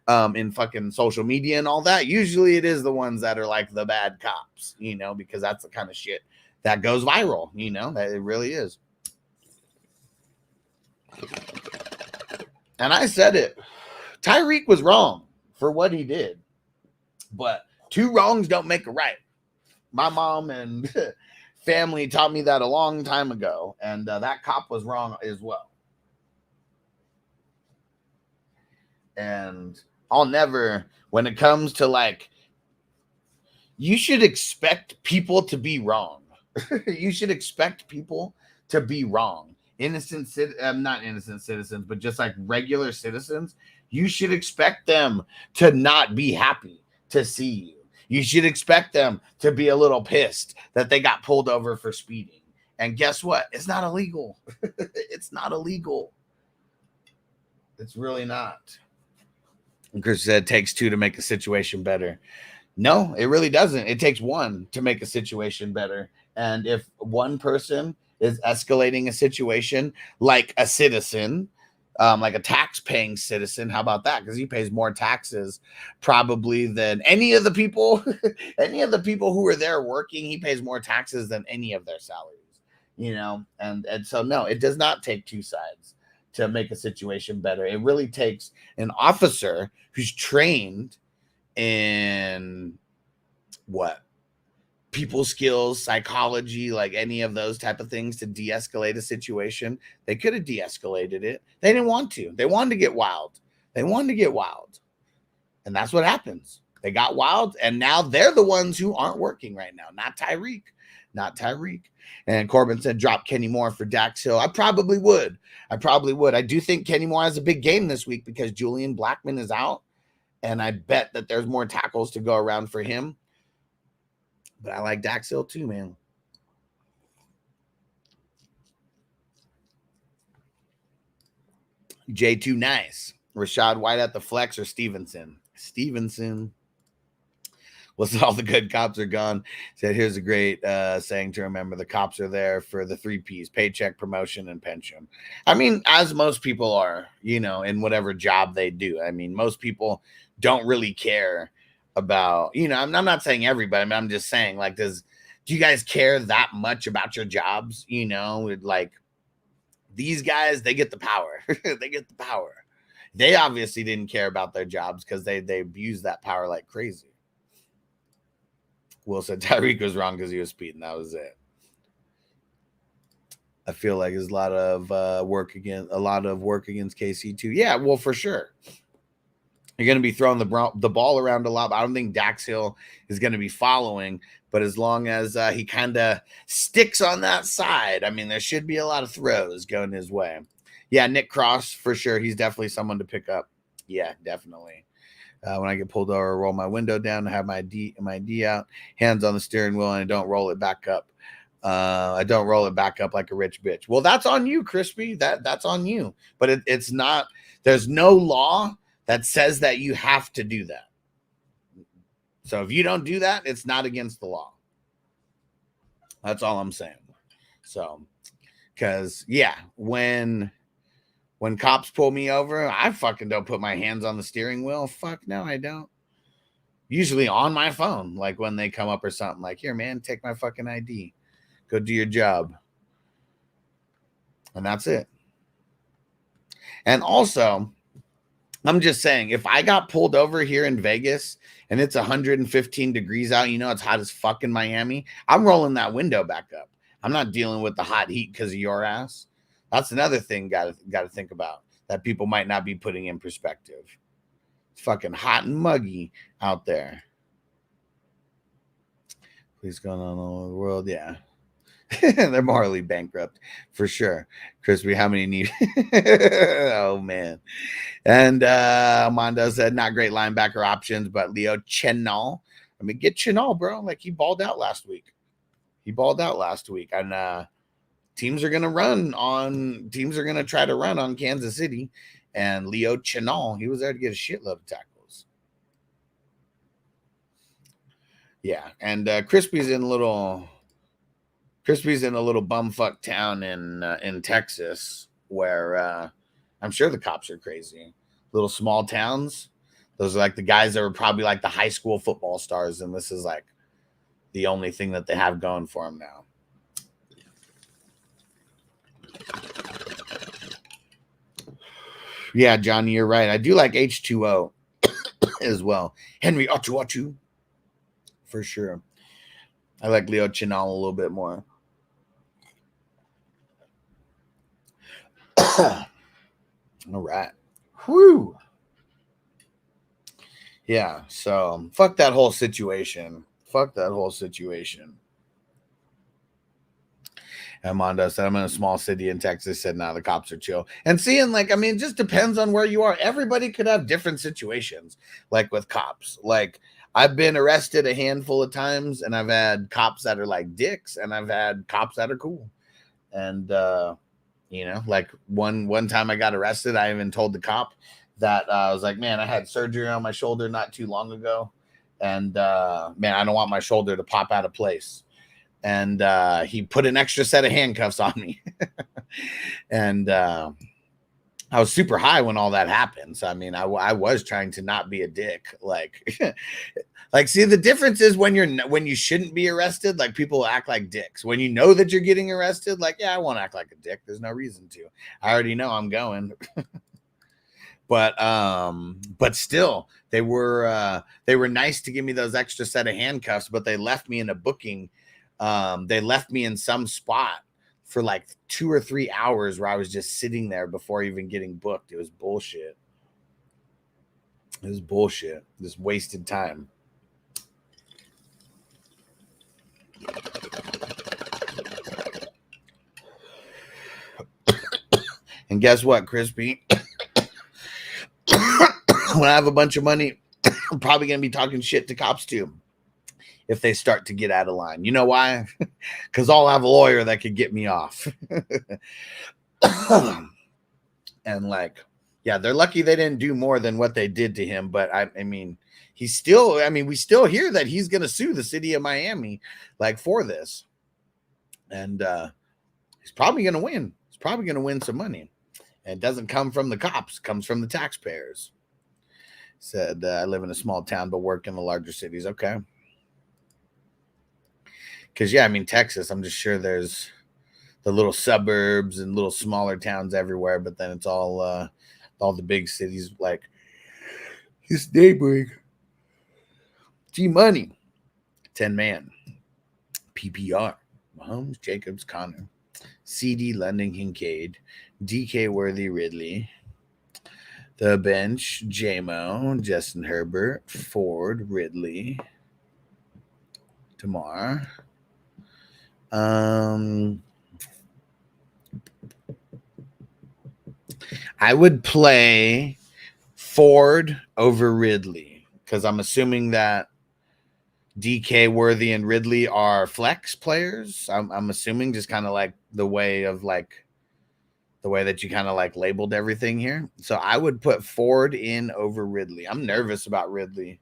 in fucking social media and all that. Usually it is the ones that are like the bad cops, you know, because that's the kind of shit that goes viral, you know, that it really is. And I said it. Tyreek was wrong for what he did, but two wrongs don't make a right. My mom and family taught me that a long time ago, and that cop was wrong as well. And I'll never, when it comes to like, you should expect people to be wrong. You should expect people to be wrong. Not innocent citizens, but just like regular citizens, you should expect them to not be happy to see you. You should expect them to be a little pissed that they got pulled over for speeding. And guess what? It's not illegal. It's not illegal. It's really not. And Chris said it takes two to make a situation better. No, it really doesn't. It takes one to make a situation better. And if one person is escalating a situation like a citizen, like a tax-paying citizen, how about that? Because he pays more taxes probably than any of the people, who are there working. He pays more taxes than any of their salaries, you know. And so no, it does not take two sides to make a situation better. It really takes an officer who's trained in people skills, psychology, like any of those type of things to de-escalate a situation. They could have de-escalated it. They didn't want to. They wanted to get wild. And that's what happens. They got wild, and now they're the ones who aren't working right now. Not Tyreek. And Corbin said, drop Kenny Moore for Dax Hill. I probably would. I do think Kenny Moore has a big game this week because Julian Blackmon is out, and I bet that there's more tackles to go around for him. But I like Dax Hill too, man. J2 nice. Rashad White at the flex or Stevenson? What's all the good cops are gone? Said here's a great saying to remember. The cops are there for the 3 Ps: paycheck, promotion, and pension. I mean, as most people are, you know, in whatever job they do. I mean, most people don't really care about, you know, I'm not saying everybody, but I'm just saying, like, do you guys care that much about your jobs? You know, like these guys, they get the power. They get the power. They obviously didn't care about their jobs because they abused that power like crazy. Will said Tyreek was wrong because he was speeding. That was it. I feel like there's a lot of work against KC too. Yeah, well, for sure. You're going to be throwing the ball around a lot. But I don't think Dax Hill is going to be following. But as long as he kind of sticks on that side, I mean, there should be a lot of throws going his way. Yeah, Nick Cross, for sure. He's definitely someone to pick up. Yeah, definitely. When I get pulled over, roll my window down, have my ID out, hands on the steering wheel, and I don't roll it back up. I don't roll it back up like a rich bitch. Well, that's on you, Crispy. That's on you. But it's not. There's no law that says that you have to do that. So if you don't do that, it's not against the law. That's all I'm saying. So, because yeah, when cops pull me over, I fucking don't put my hands on the steering wheel. Fuck no, I don't. Usually on my phone, like when they come up or something, like, here, man, take my fucking ID. Go do your job. And that's it. And also, I'm just saying, if I got pulled over here in Vegas and it's 115 degrees out, you know, it's hot as fuck in Miami, I'm rolling that window back up. I'm not dealing with the hot heat because of your ass. That's another thing got to think about that people might not be putting in perspective. It's fucking hot and muggy out there. Please going on all over the world. Yeah. They're morally bankrupt for sure. Crispy, how many need? Oh man. And Mondo said not great linebacker options, but Leo Chenal. I mean, get Chenal, bro. Like he balled out last week. And teams are gonna try to run on Kansas City. And Leo Chenal, he was there to get a shitload of tackles. Yeah, and Crispy's in a little bumfuck town in Texas where I'm sure the cops are crazy. Little small towns. Those are like the guys that were probably like the high school football stars, and this is like the only thing that they have going for them now. Yeah, Johnny, you're right. I do like H2O as well. Henry Ochu for sure. I like Leo Chenal a little bit more. All right. Whew. Yeah, so fuck that whole situation. And Mondo said, I'm in a small city in Texas. Said, nah, the cops are chill. And seeing, like, I mean, it just depends on where you are. Everybody could have different situations, like with cops. Like, I've been arrested a handful of times, and I've had cops that are like dicks, and I've had cops that are cool. And, you know, like one time I got arrested, I even told the cop that I was like, man, I had surgery on my shoulder not too long ago. And, man, I don't want my shoulder to pop out of place. And he put an extra set of handcuffs on me. And I was super high when all that happened. So, I mean, I was trying to not be a dick. Like, like, see, the difference is when you shouldn't be arrested, like people act like dicks. When you know that you're getting arrested, like, yeah, I won't act like a dick. There's no reason to. I already know I'm going. But still, they were nice to give me those extra set of handcuffs, but they left me in a booking. They left me in some spot for like 2 or 3 hours where I was just sitting there before even getting booked. It was bullshit. Just wasted time. And guess what, Crispy? When I have a bunch of money, I'm probably going to be talking shit to cops too if they start to get out of line. You know why? Because I'll have a lawyer that could get me off. And like, yeah, they're lucky they didn't do more than what they did to him. But I mean, we still hear that he's going to sue the city of Miami like for this. And he's probably going to win. He's probably going to win some money. And it doesn't come from the cops, it comes from the taxpayers. Said I live in a small town but work in the larger cities. Okay. Because yeah, I mean Texas, I'm just sure there's the little suburbs and little smaller towns everywhere, but then it's all the big cities like his neighboring. G Money, 10 man, PPR, Mahomes, Jacobs, Connor, CD, London, Kincaid, DK, Worthy, Ridley, the bench, JMO, Justin Herbert, Ford, Ridley, Tamar. I would play Ford over Ridley because I'm assuming that DK, Worthy, and Ridley are flex players. I'm assuming just kind of like the way that you kind of like labeled everything here. So I would put Ford in over Ridley. I'm nervous about Ridley.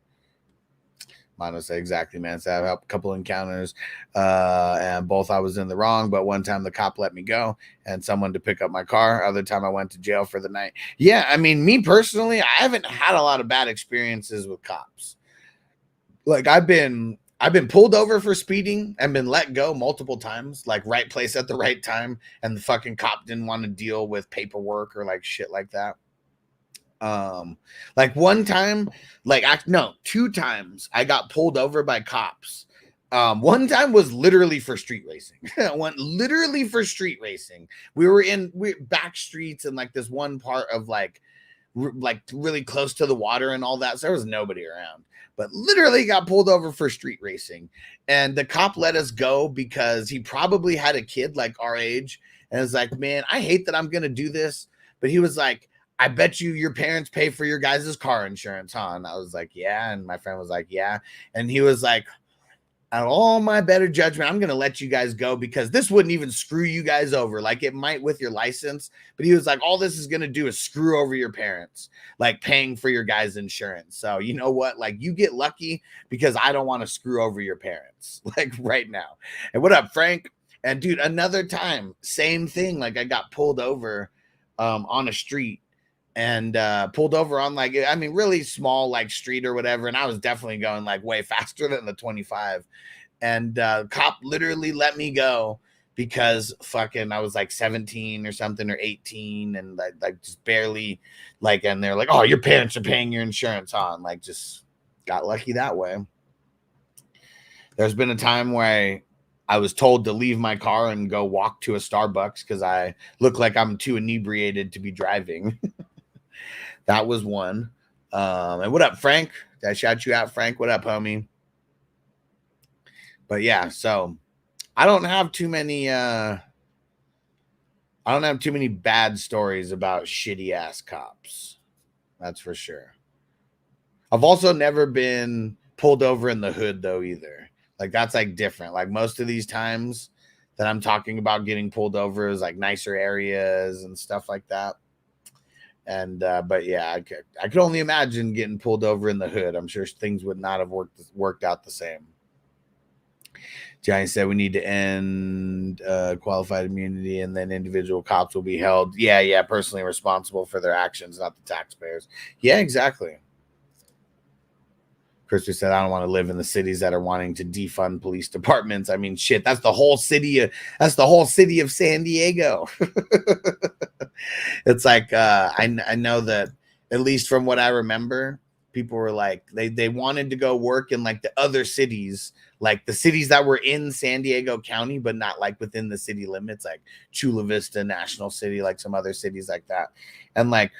Mono say exactly, man. So I have a couple encounters, and both I was in the wrong. But one time the cop let me go, and someone to pick up my car. Other time I went to jail for the night. Yeah, I mean, me personally, I haven't had a lot of bad experiences with cops. Like I've been pulled over for speeding and been let go multiple times, like right place at the right time, and the fucking cop didn't want to deal with paperwork or like shit like that. Like one time, two times I got pulled over by cops. One time was literally for street racing. Literally for street racing. We were back streets and like this one part of like really close to the water and all that. So there was nobody around, but literally got pulled over for street racing. And the cop let us go because he probably had a kid like our age. And was like, man, I hate that I'm going to do this. But he was like, I bet you your parents pay for your guys' car insurance, huh? And I was like, yeah. And my friend was like, yeah. And he was like, out of all my better judgment, I'm going to let you guys go because this wouldn't even screw you guys over. Like it might with your license, but he was like, all this is going to do is screw over your parents, like paying for your guys' insurance. So you know what? Like you get lucky because I don't want to screw over your parents like right now. And what up, Frank? And dude, another time, same thing. Like I got pulled over on a street. And pulled over on like, I mean, really small like street or whatever. And I was definitely going like way faster than the 25. And cop literally let me go because fucking I was like 17 or something or 18 and like just barely like, and they're like, oh, your parents are paying your insurance on. Like just got lucky that way. There's been a time where I was told to leave my car and go walk to a Starbucks because I look like I'm too inebriated to be driving. That was one. And what up, Frank? Did I shout you out, Frank? What up, homie? But yeah, so I don't have too many bad stories about shitty ass cops. That's for sure. I've also never been pulled over in the hood though either. Like that's like different. Like most of these times that I'm talking about getting pulled over is like nicer areas and stuff like that. And but yeah, I could only imagine getting pulled over in the hood. I'm sure things would not have worked out the same. Giant said we need to end qualified immunity and then individual cops will be held. Yeah, personally responsible for their actions, not the taxpayers. Yeah, exactly. Christy said, I don't want to live in the cities that are wanting to defund police departments. I mean, shit, that's the whole city of San Diego. It's like, I know that at least from what I remember, people were like, they wanted to go work in like the other cities, like the cities that were in San Diego County, but not like within the city limits, like Chula Vista, National City, like some other cities like that. And like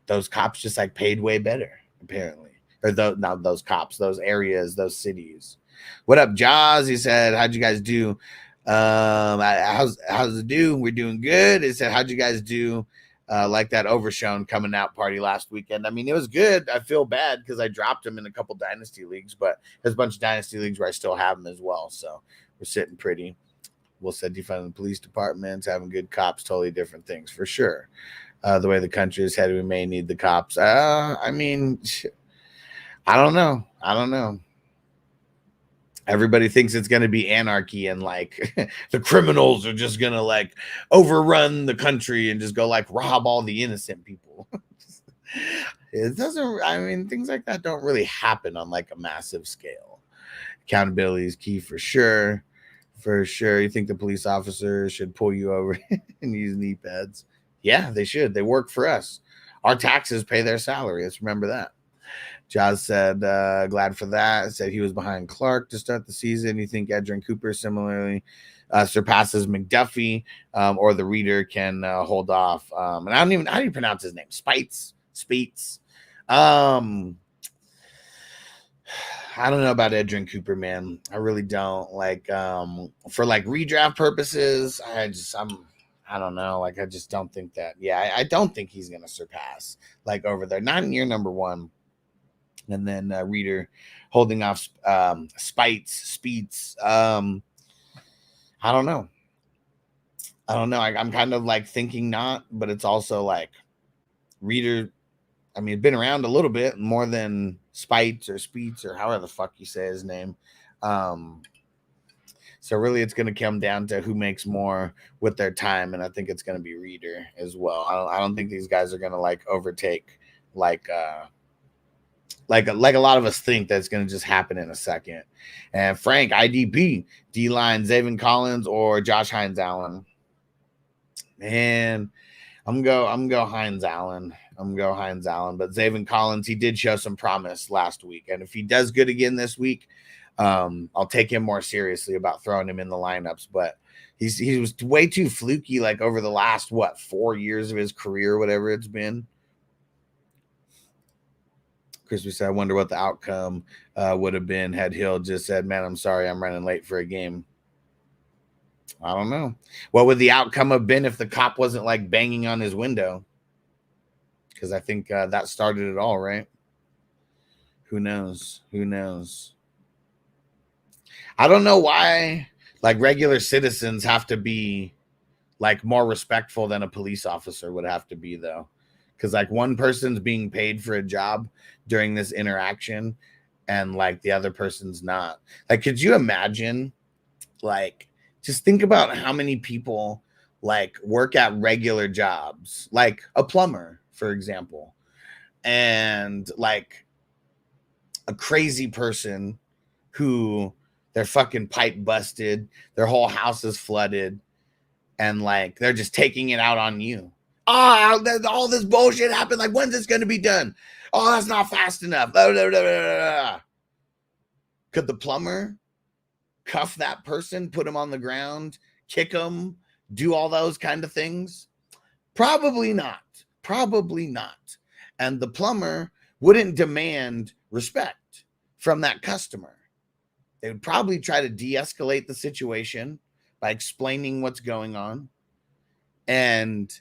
those cops just like paid way better, apparently. Or not those cops, those areas, those cities. What up, Jaws? He said, how'd you guys do? How's it do? We're doing good. He said, how'd you guys do? Like that Overshown coming out party last weekend. I mean, it was good. I feel bad because I dropped him in a couple dynasty leagues, but there's a bunch of dynasty leagues where I still have him as well. So we're sitting pretty. We'll say defunding the police departments, having good cops, totally different things for sure. The way the country is headed, we may need the cops. I mean, I don't know. Everybody thinks it's going to be anarchy and like the criminals are just going to like overrun the country and just go like rob all the innocent people. It doesn't, I mean, things like that don't really happen on like a massive scale. Accountability is key for sure. For sure. You think the police officers should pull you over and use knee pads? Yeah, they should. They work for us. Our taxes pay their salary. Let's remember that. Jazz said, glad for that. Said he was behind Clark to start the season. You think Edgerrin Cooper similarly surpasses McDuffie, or the reader can hold off? And I don't even, how do you pronounce his name? Speets. I don't know about Edgerrin Cooper, man. I really don't. Like, for like redraft purposes, I don't know. Like, I just don't think that. Yeah, I don't think he's gonna surpass like over there. Not in year number one. And then Reader holding off Speeds. I don't know. I'm kind of like thinking not, but it's also like Reader. I mean, it's been around a little bit more than Spites or Speeds or however the fuck you say his name. So really, it's going to come down to who makes more with their time, and I think it's going to be Reader as well. I don't think these guys are going to like overtake like a lot of us think that's going to just happen in a second. And Frank, IDP, D-line, Zaven Collins or Josh Hines Allen. Man, I'm gonna go Hines Allen. But Zaven Collins, he did show some promise last week. And if he does good again this week, I'll take him more seriously about throwing him in the lineups. But he was way too fluky, like over the last, 4 years of his career, whatever it's been. Crispy said, I wonder what the outcome would have been had Hill just said, man, I'm sorry, I'm running late for a game. I don't know. What would the outcome have been if the cop wasn't like banging on his window? Because I think that started it all, right? Who knows? I don't know why like regular citizens have to be like more respectful than a police officer would have to be, though. Because like one person's being paid for a job during this interaction and like the other person's not. Like, could you imagine, like, just think about how many people like work at regular jobs, like a plumber, for example, and like a crazy person who their fucking pipe busted, their whole house is flooded, and like they're just taking it out on you. Oh, all this bullshit happened. Like, when's this going to be done? Oh, that's not fast enough. Blah, blah, blah, blah. Could the plumber cuff that person, put him on the ground, kick him, do all those kind of things? Probably not. And the plumber wouldn't demand respect from that customer. They would probably try to de-escalate the situation by explaining what's going on. And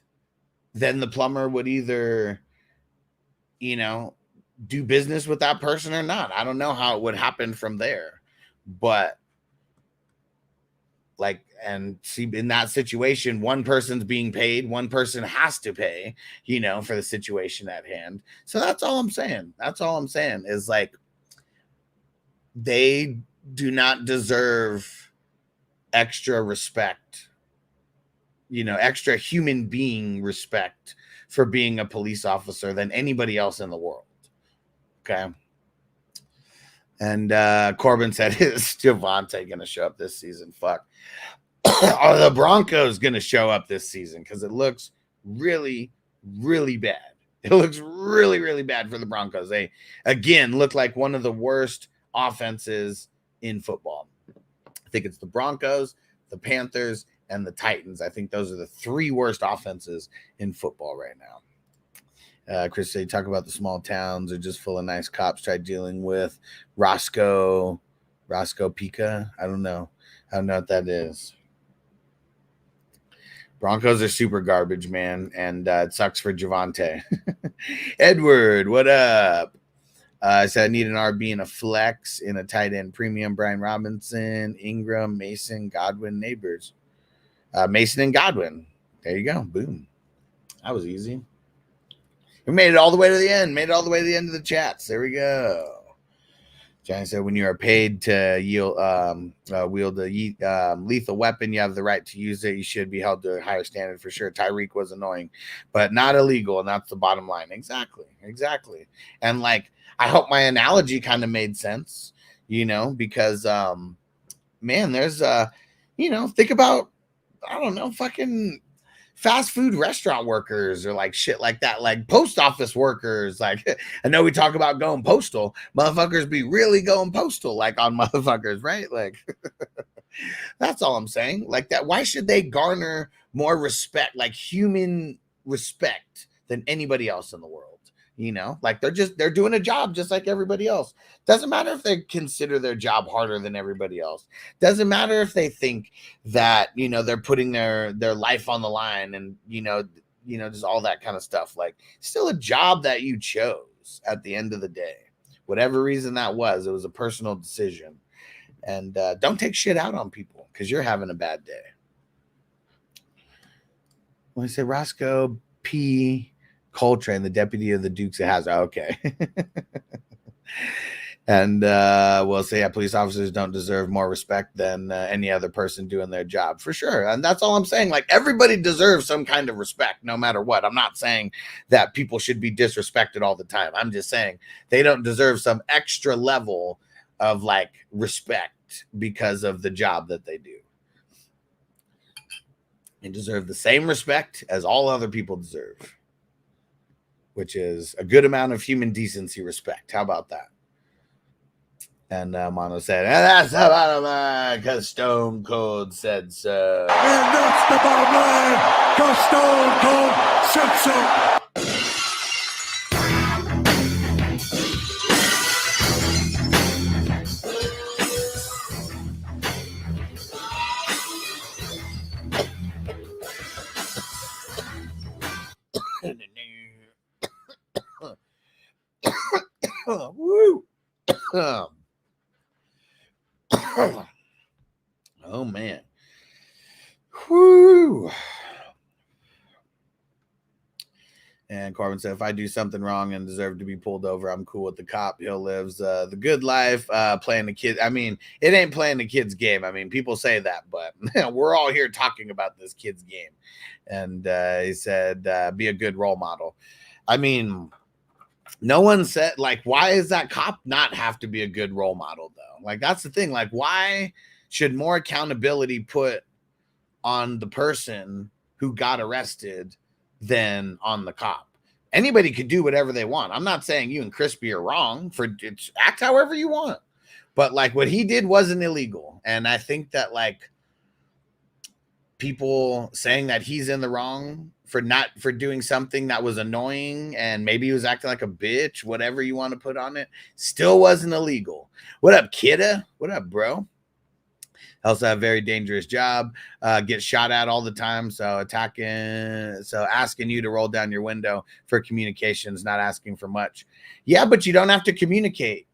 then the plumber would either, do business with that person or not. I don't know how it would happen from there. But like, and see, in that situation, one person's being paid, one person has to pay, for the situation at hand. So that's all I'm saying. Is like, they do not deserve extra respect, extra human being respect for being a police officer than anybody else in the world. Okay. And Corbin said, is Javonte going to show up this season? Fuck. Are the Broncos going to show up this season? Because it looks really, really bad. It looks really, really bad for the Broncos. They, again, look like one of the worst offenses in football. I think it's the Broncos, the Panthers, and the Titans. I think those are the three worst offenses in football right now. Chris said, talk about the small towns are just full of nice cops. Try dealing with Roscoe Pica. I don't know what that is. Broncos are super garbage, man, and it sucks for Javonte. Edward, what up? I said I need an RB and a flex in a tight end premium. Brian Robinson, Ingram, Mason, Godwin, Neighbors. Mason and Godwin. There you go. Boom. That was easy. We made it all the way to the end. Made it all the way to the end of the chats. There we go. Johnny said, when you are paid to wield a lethal weapon, you have the right to use it. You should be held to a higher standard for sure. Tyreek was annoying, but not illegal. And that's the bottom line. Exactly. And like, I hope my analogy kind of made sense, because, man, there's, think about, I don't know, fucking fast food restaurant workers or like shit like that, like post office workers. Like, I know we talk about going postal, motherfuckers be really going postal, like on motherfuckers, right? Like, that's all I'm saying. Like that, why should they garner more respect, like human respect, than anybody else in the world? Like they're doing a job just like everybody else. Doesn't matter if they consider their job harder than everybody else. Doesn't matter if they think that, they're putting their life on the line and, just all that kind of stuff. Like, still a job that you chose at the end of the day. Whatever reason that was, it was a personal decision. And don't take shit out on people because you're having a bad day. When I say Roscoe P. Coltrane, the deputy of the Dukes of Hazzard. Okay. And we'll say police officers don't deserve more respect than any other person doing their job, for sure. And that's all I'm saying. Like, everybody deserves some kind of respect, no matter what. I'm not saying that people should be disrespected all the time. I'm just saying they don't deserve some extra level of like respect because of the job that they do. They deserve the same respect as all other people deserve, which is a good amount of human decency respect. How about that? And Mono said, and that's the bottom line, because Stone Cold said so. And that's the bottom line, because Stone Cold said so. Woo! Oh man. Whoo. And Corbin said, if I do something wrong and deserve to be pulled over, I'm cool with the cop. He'll lives the good life, playing the kid. I mean, it ain't playing the kid's game. I mean, people say that, but we're all here talking about this kid's game. And he said, be a good role model. I mean, no one said, like, why is that cop not have to be a good role model, though? Like, that's the thing. Like, why should more accountability put on the person who got arrested than on the cop? Anybody could do whatever they want. I'm not saying you and Crispy are wrong for act however you want, but like what he did wasn't illegal. And I think that like people saying that he's in the wrong for doing something that was annoying and maybe he was acting like a bitch, whatever you want to put on it, still wasn't illegal. What up, kidda? What up, bro? Also have a very dangerous job, get shot at all the time. So asking you to roll down your window for communications, not asking for much. Yeah, but you don't have to communicate.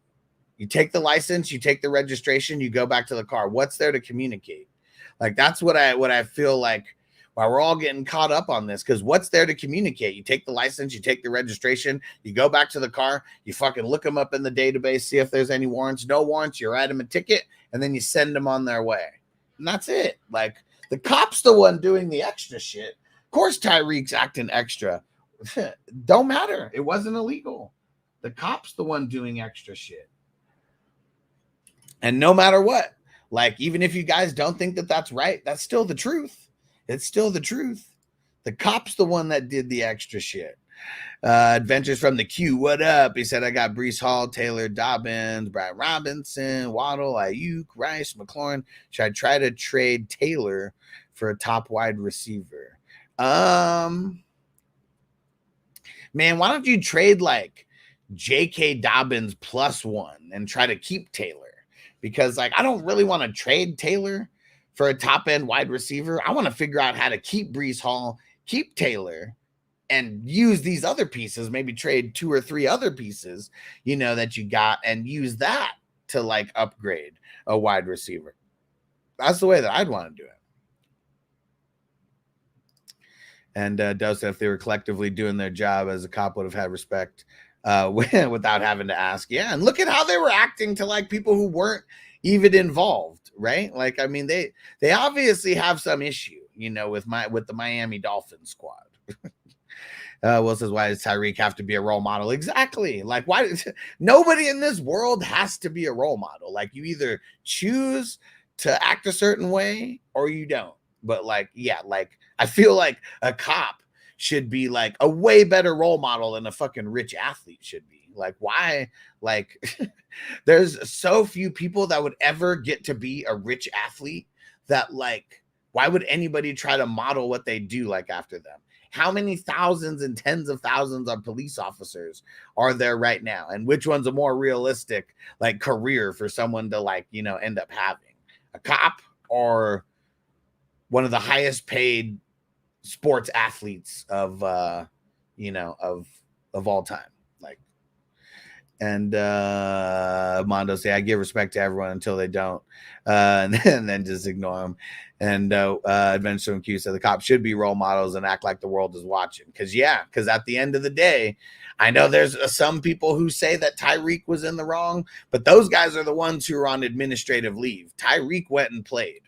You take the license, you take the registration, you go back to the car. What's there to communicate? Like, that's what I feel like why we're all getting caught up on this, because what's there to communicate? You take the license, you take the registration, you go back to the car, you fucking look them up in the database, see if there's any warrants. No warrants, you write them a ticket, and then you send them on their way. And that's it. Like, the cop's the one doing the extra shit. Of course Tyreek's acting extra. Don't matter. It wasn't illegal. The cop's the one doing extra shit. And no matter what, like, even if you guys don't think that that's right, that's still the truth. It's still the truth. The cop's the one that did the extra shit. Adventures from the Q. What up? He said, I got Breece Hall, Taylor, Dobbins, Brian Robinson, Waddle, Ayuk, Rice, McLaurin. Should I try to trade Taylor for a top wide receiver? Man, why don't you trade like J.K. Dobbins +1 and try to keep Taylor? Because like, I don't really want to trade Taylor for a top end wide receiver. I want to figure out how to keep Breece Hall, keep Taylor, and use these other pieces, maybe trade 2 or 3 other pieces, that you got, and use that to like upgrade a wide receiver. That's the way that I'd want to do it. And Dosa, if they were collectively doing their job as a cop, would have had respect without having to ask. Yeah, and look at how they were acting to like people who weren't even involved, right? Like, I mean, they obviously have some issue, you know, with the Miami Dolphins squad. Will says, why does Tyreek have to be a role model? Exactly. Like, why? Nobody in this world has to be a role model. Like, you either choose to act a certain way or you don't. But like, yeah, like I feel like a cop should be like a way better role model than a fucking rich athlete should be. Like, why? Like, there's so few people that would ever get to be a rich athlete that, like, why would anybody try to model what they do like after them? How many thousands and tens of thousands of police officers are there right now? And which one's a more realistic, like, career for someone to, like, you know, end up having? A cop or one of the highest paid sports athletes of, you know, of all time? Like, and Mondo say, I give respect to everyone until they don't, and then just ignore them. And Adventure from Q said the cops should be role models and act like the world is watching. Because at the end of the day, I know there's some people who say that Tyreek was in the wrong, but those guys are the ones who are on administrative leave. Tyreek went and played.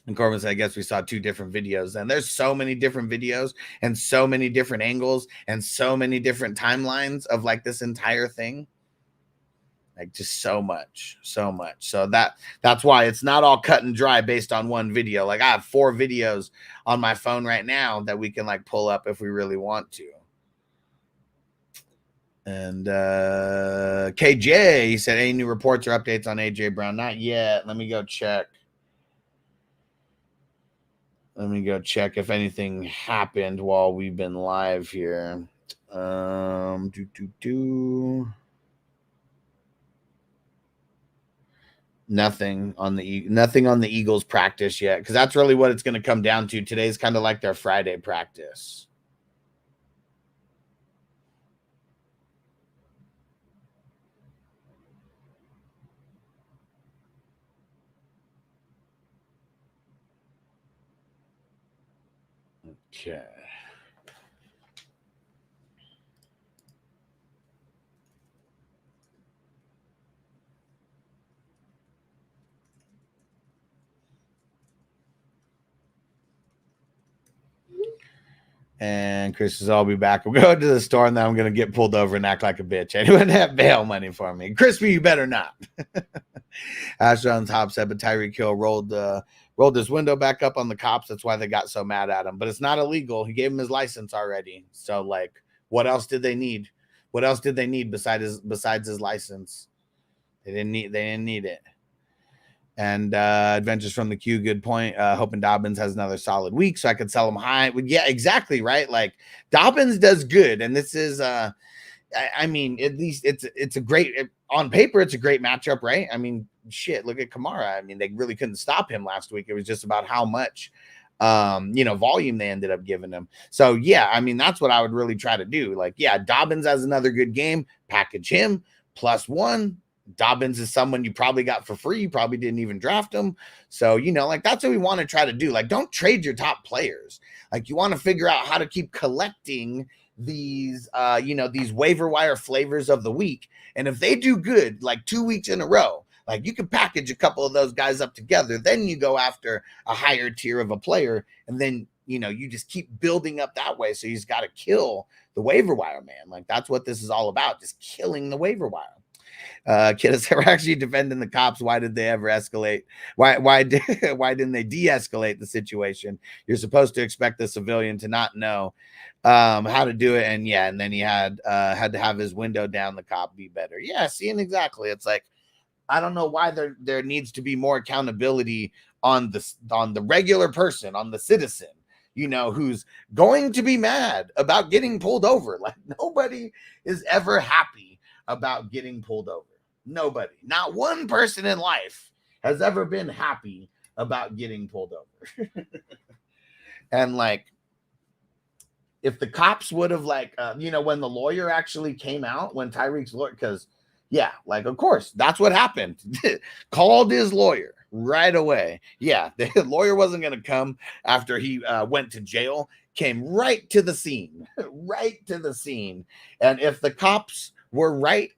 And Corbin said, I guess we saw two different videos. And there's so many different videos and so many different angles and so many different timelines of like this entire thing. Like, just so much. So that's why it's not all cut and dry based on one video. Like, I have 4 videos on my phone right now that we can like pull up if we really want to. And KJ, he said, any new reports or updates on AJ Brown? Not yet. Let me go check. Let me go check if anything happened while we've been live here. Nothing on the Eagles practice yet, because that's really what it's going to come down to. Today's kind of like their Friday practice. Okay. And Chris says, I'll be back. We'll go to the store and then I'm going to get pulled over and act like a bitch. Anyone have bail money for me? Crispy, you better not. Ashton Top said, but Tyreek Hill rolled his window back up on the cops. That's why they got so mad at him. But it's not illegal. He gave him his license already. So, like, what else did they need? What else did they need besides his license? They didn't need it. And Adventures from the Q, good point. Hoping Dobbins has another solid week so I could sell him high. Yeah, exactly, right? Like, Dobbins does good. And this is, I mean, at least it's a great, on paper, it's a great matchup, right? I mean, shit, look at Kamara. I mean, they really couldn't stop him last week. It was just about how much, volume they ended up giving him. So, yeah, I mean, that's what I would really try to do. Like, yeah, Dobbins has another good game. Package him, +1. Dobbins is someone you probably got for free. You probably didn't even draft him. So, like, that's what we want to try to do. Like, don't trade your top players. Like, you want to figure out how to keep collecting these, these waiver wire flavors of the week. And if they do good, like 2 weeks in a row, like, you can package a couple of those guys up together. Then you go after a higher tier of a player. And then, you just keep building up that way. So you just got to kill the waiver wire, man. Like, that's what this is all about. Just killing the waiver wire. Kids, they were actually defending the cops. Why did they ever escalate? Why didn't they de-escalate the situation? You're supposed to expect the civilian to not know how to do it. And yeah, and then he had to have his window down, the cop be better. Yeah, seeing exactly. It's like, I don't know why there needs to be more accountability on the regular person, on the citizen, who's going to be mad about getting pulled over. Like, nobody is ever happy about getting pulled over. Nobody, not one person in life has ever been happy about getting pulled over. And like, if the cops would have when the lawyer actually came out, when Tyreek's lawyer, because yeah, like, of course, that's what happened. Called his lawyer right away. Yeah, the lawyer wasn't going to come after he went to jail. came right to the scene, right to the scene. And if the cops were right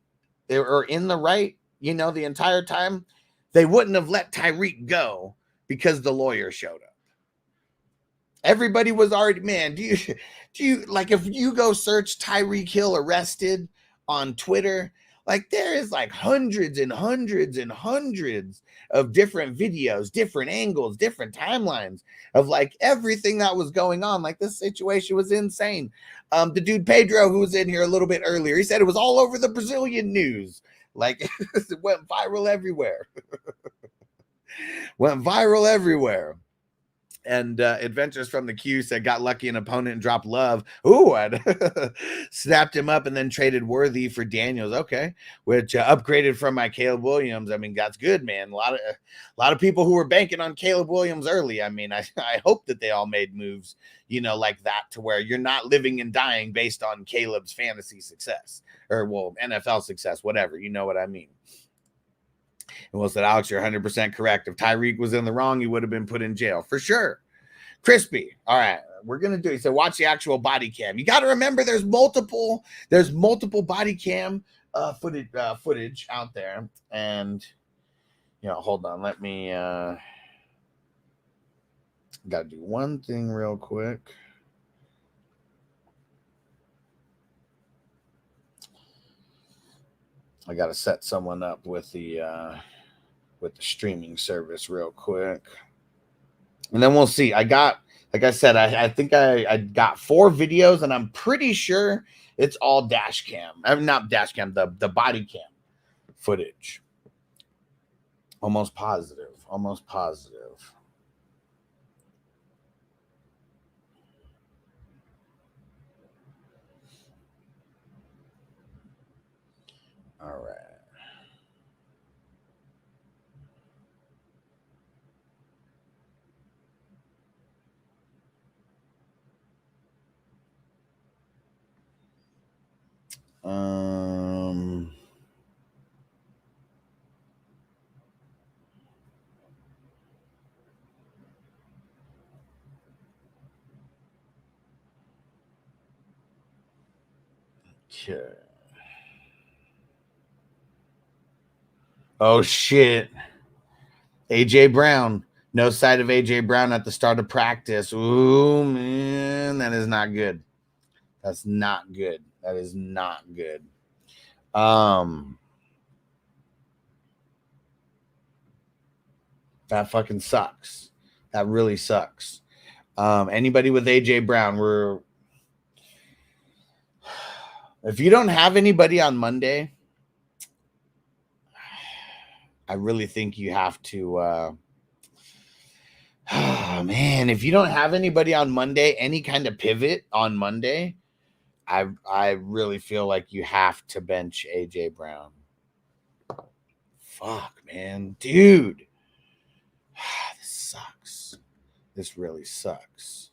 or in the right, you know, the entire time, they wouldn't have let Tyreek go because the lawyer showed up. Everybody was already, man, do you like, if you go search Tyreek Hill arrested on Twitter, like there is like hundreds and hundreds and hundreds of different videos, different angles, different timelines of like everything that was going on. Like this situation was insane. The dude Pedro, who was in here a little bit earlier, he said it was all over the Brazilian news. Like it went viral everywhere. Went viral everywhere. And Adventures from the Q said, got lucky an opponent and dropped Love. Ooh, I'd snapped him up and then traded Worthy for Daniels. Okay, which upgraded from my Caleb Williams. I mean, that's good, man. A lot of people who were banking on Caleb Williams early. I mean, I hope that they all made moves, you know, like that, to where you're not living and dying based on Caleb's fantasy success or, well, NFL success, whatever. You know what I mean? And Will said, Alex, you're 100% correct. If Tyreek was in the wrong, he would have been put in jail for sure. Crispy. All right, we're gonna do it. So watch the actual body cam. You got to remember, there's multiple body cam footage out there. And you know, hold on. Let me gotta do one thing real quick. I gotta set someone up with the streaming service real quick, and then we'll see. I got, like I said, I think I got 4 videos, and I'm pretty sure it's all dash cam. I'm not dash cam, the body cam footage. Almost positive. Almost positive. All right. Okay. Oh shit. AJ Brown. No sight of AJ Brown at the start of practice. Ooh, man, that is not good. That's not good. That is not good. That fucking sucks. That really sucks. Anybody with AJ Brown, if you don't have anybody on Monday, I really think you have to man, if you don't have anybody on Monday, any kind of pivot on Monday, I really feel like you have to bench AJ Brown. Fuck, man. Dude. This sucks. This really sucks.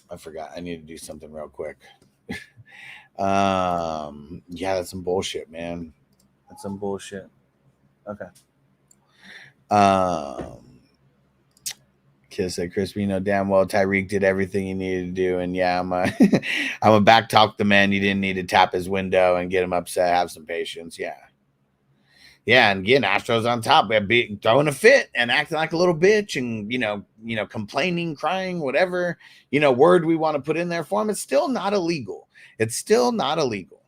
I forgot. I need to do something real quick. Yeah, that's some bullshit, man. That's some bullshit. Okay. Kiss said, Crispy, you know damn well Tyreek did everything he needed to do, and yeah, I'm a back talk the man. You didn't need to tap his window and get him upset. Have some patience. Yeah, and again, Astros on top, throwing a fit and acting like a little bitch, and you know, complaining, crying, whatever word we want to put in there for him. It's still not illegal. It's still not illegal.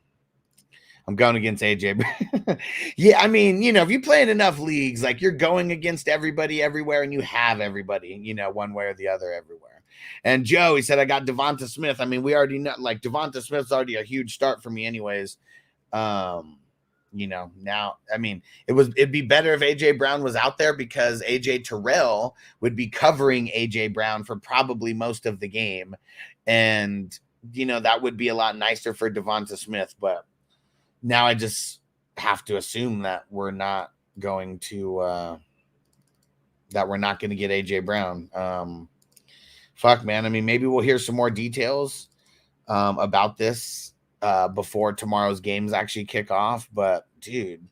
I'm going against AJ. Yeah, I mean, if you play in enough leagues, like you're going against everybody everywhere, and you have everybody, one way or the other everywhere. And Joe, he said, I got Devonta Smith. I mean, we already know, like Devonta Smith's already a huge start for me anyways. Now, I mean, it'd be better if AJ Brown was out there, because AJ Terrell would be covering AJ Brown for probably most of the game. And, that would be a lot nicer for Devonta Smith, but now I just have to assume that we're not going to get AJ Brown. Fuck, man. I mean, maybe we'll hear some more details about this before tomorrow's games actually kick off. But dude,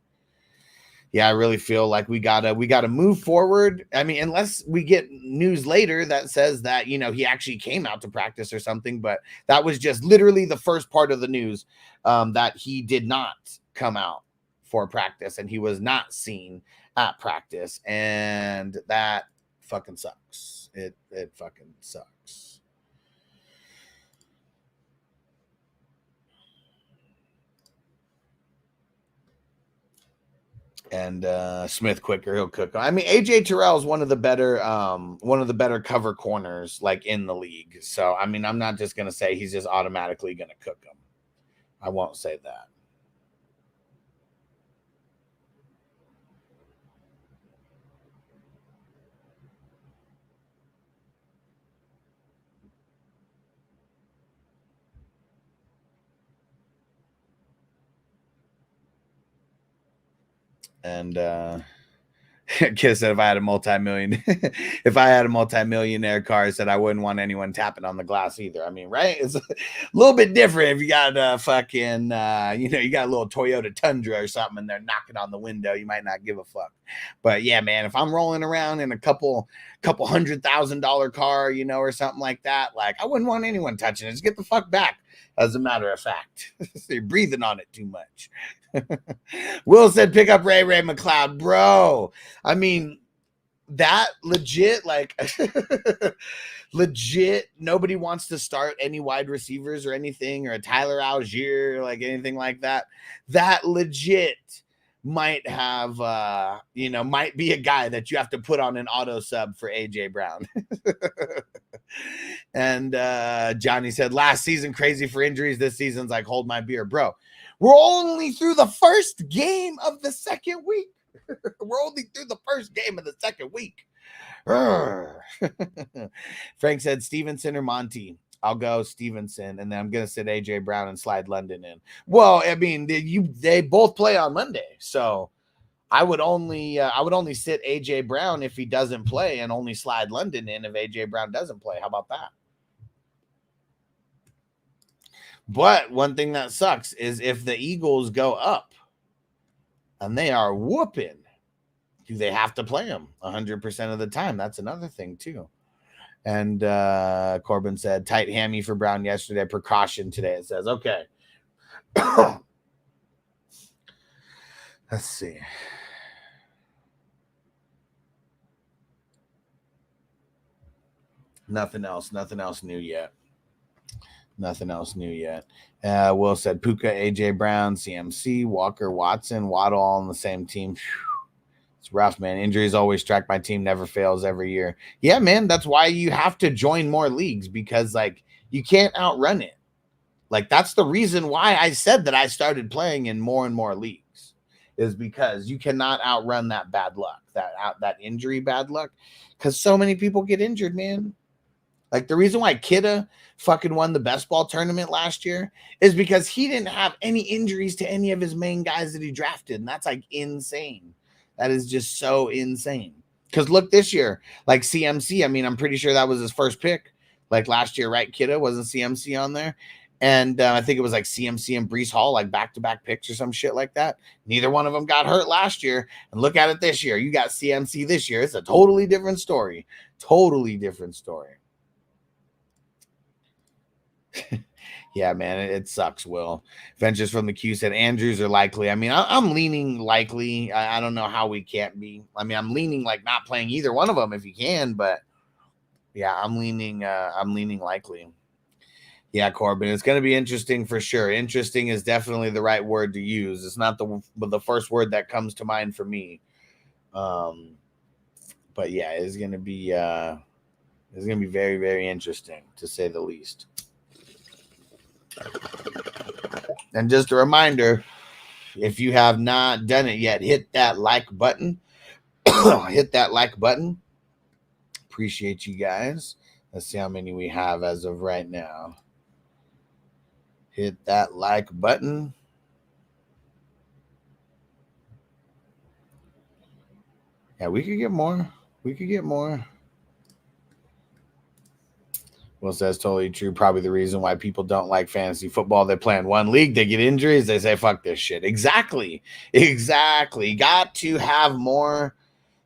yeah, I really feel like we gotta move forward. I mean, unless we get news later that says that, you know, he actually came out to practice or something, but that was just literally the first part of the news, that he did not come out for practice and he was not seen at practice, and that fucking sucks. It fucking sucks. And Smith quicker, he'll cook. I mean, AJ Terrell is one of the better cover corners like in the league. So I mean, I'm not just gonna say he's just automatically gonna cook him. I won't say that. And Kid said if I had a multi-millionaire car, said I wouldn't want anyone tapping on the glass either. I mean, right? It's a little bit different if you got a fucking you know, you got a little Toyota Tundra or something and they're knocking on the window, you might not give a fuck. But yeah, man, if I'm rolling around in a couple $100,000 car, you know, or something like that, like I wouldn't want anyone touching it. Just get the fuck back. As a matter of fact, you're breathing on it too much. Will said, pick up Ray McLeod, bro. I mean, that legit, like, legit, nobody wants to start any wide receivers or anything, or a Tyler Algier, like anything like that. That legit might have, you know, might be a guy that you have to put on an auto sub for AJ Brown. And Johnny said, last season, crazy for injuries. This season's like, hold my beer, bro. We're only through the first game of the second week. We're only through the first game of the second week. Frank said Stevenson or Monty. I'll go Stevenson, and then I'm gonna sit AJ Brown and slide London in. Well, I mean, they both play on Monday, so I would only sit AJ Brown if he doesn't play, and only slide London in if AJ Brown doesn't play. How about that? But one thing that sucks is if the Eagles go up and they are whooping, do they have to play them 100% of the time? That's another thing too. And Corbin said, tight hammy for Brown yesterday, precaution today. It says, okay. Let's see. Nothing else new yet. Nothing else new yet. Will said Puka, AJ Brown, CMC, Walker, Watson, Waddle all on the same team. It's rough, man. Injuries always strike my team, never fails every year. Yeah, man. That's why you have to join more leagues, because like you can't outrun it. Like that's the reason why I said that I started playing in more and more leagues, is because you cannot outrun that bad luck, that injury bad luck, because so many people get injured, man. Like the reason why Kidda fucking won the best ball tournament last year is because he didn't have any injuries to any of his main guys that he drafted. And that's like insane. That is just so insane. Because look, this year, like CMC, I mean, I'm pretty sure that was his first pick. Like last year, right? Kidda wasn't CMC on there. And I think it was like CMC and Breece Hall, like back-to-back picks or some shit like that. Neither one of them got hurt last year. And look at it this year. You got CMC this year. It's a totally different story. Totally different story. Yeah, man, it sucks, Will. Ventures from the Q said Andrews are likely. I mean, I'm leaning likely. I don't know how we can't be. I mean, I'm leaning like not playing either one of them if you can, but yeah, I'm leaning likely. Yeah, Corbin, it's going to be interesting for sure. Interesting is definitely the right word to use. It's not the first word that comes to mind for me. But yeah, it's going to be very, very interesting to say the least. And just a reminder, if you have not done it yet, hit that like button. Hit that like button. Appreciate you guys. Let's see how many we have as of right now. Hit that like button. Yeah, we could get more. We could get more. Will says totally true. Probably the reason why people don't like fantasy football. They play in one league, they get injuries, they say fuck this shit. Exactly. Got to have more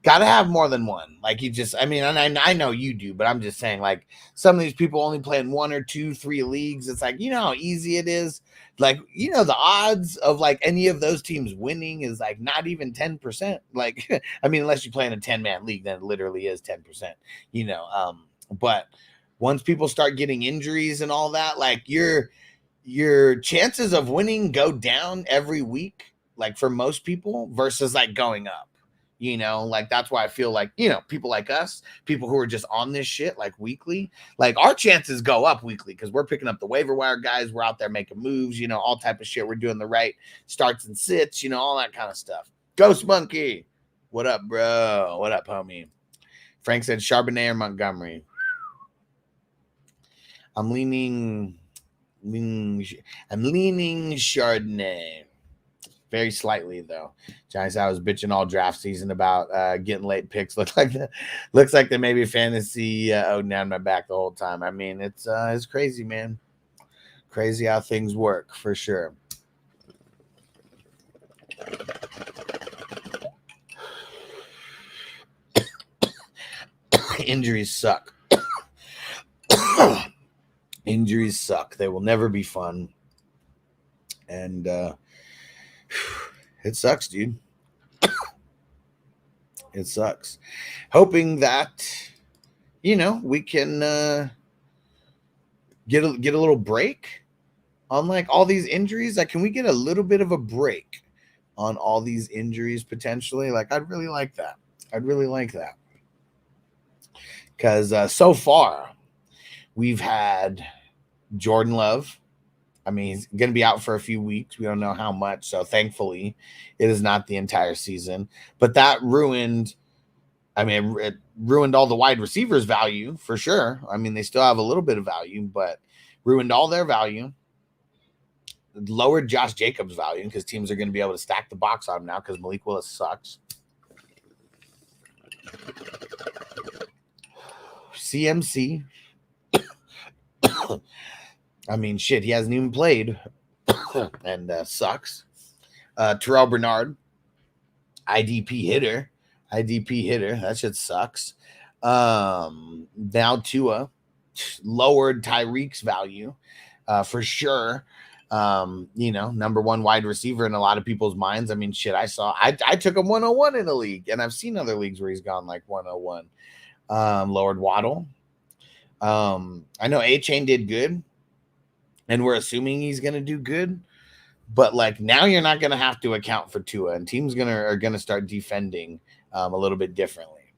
than one. Like you just, I mean, and I know you do, but I'm just saying, like, some of these people only play in 1 or 2, 3 leagues. It's like, you know how easy it is. Like, you know, the odds of like any of those teams winning is like not even 10%. Like, I mean, unless you play in a 10-man league, then it literally is 10%, you know. But once people start getting injuries and all that, like your chances of winning go down every week, like for most people, versus like going up. You know, like that's why I feel like, you know, people like us, people who are just on this shit like weekly, like our chances go up weekly because we're picking up the waiver wire guys. We're out there making moves, you know, all type of shit. We're doing the right starts and sits, you know, all that kind of stuff. Ghost Monkey, what up, bro? What up, homie? Frank said Charbonnet or Montgomery. I'm leaning Chardonnay. Very slightly though. Giants, I was bitching all draft season about getting late picks. Looks like there may be fantasy down my back the whole time. I mean, it's crazy, man. Crazy how things work for sure. Injuries suck. Injuries suck. They will never be fun. And it sucks, dude. It sucks. Hoping that, you know, we can get a little break on like all these injuries. Like, can we get a little bit of a break on all these injuries potentially? Like, I'd really like that. Because so far we've had Jordan Love. I mean, he's going to be out for a few weeks. We don't know how much. So thankfully, it is not the entire season. But that ruined, I mean, it ruined all the wide receivers' value for sure. I mean, they still have a little bit of value, but ruined all their value. Lowered Josh Jacobs' value because teams are going to be able to stack the box on him now because Malik Willis sucks. CMC. I mean, shit, he hasn't even played and sucks. Terrell Bernard, IDP hitter. That shit sucks. Now Tua lowered Tyreek's value for sure. You know, number one wide receiver in a lot of people's minds. I mean, shit, I took him 101 in the league, and I've seen other leagues where he's gone like 101. Lowered Waddle. I know A-Chain did good. And we're assuming he's going to do good, but like now you're not going to have to account for Tua, and teams are going to start defending a little bit differently.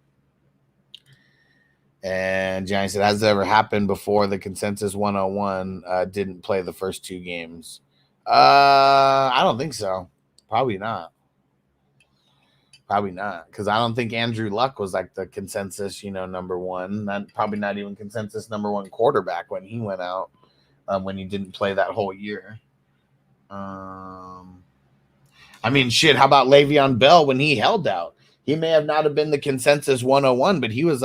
And Johnny said, has it ever happened before the consensus 101 didn't play the first 2 games? I don't think so. Probably not. Because I don't think Andrew Luck was like the consensus, you know, number one. Probably not even consensus number 1 quarterback when he went out. When he didn't play that whole year. I mean, shit, how about Le'Veon Bell when he held out? He may have not have been the consensus 101, but he was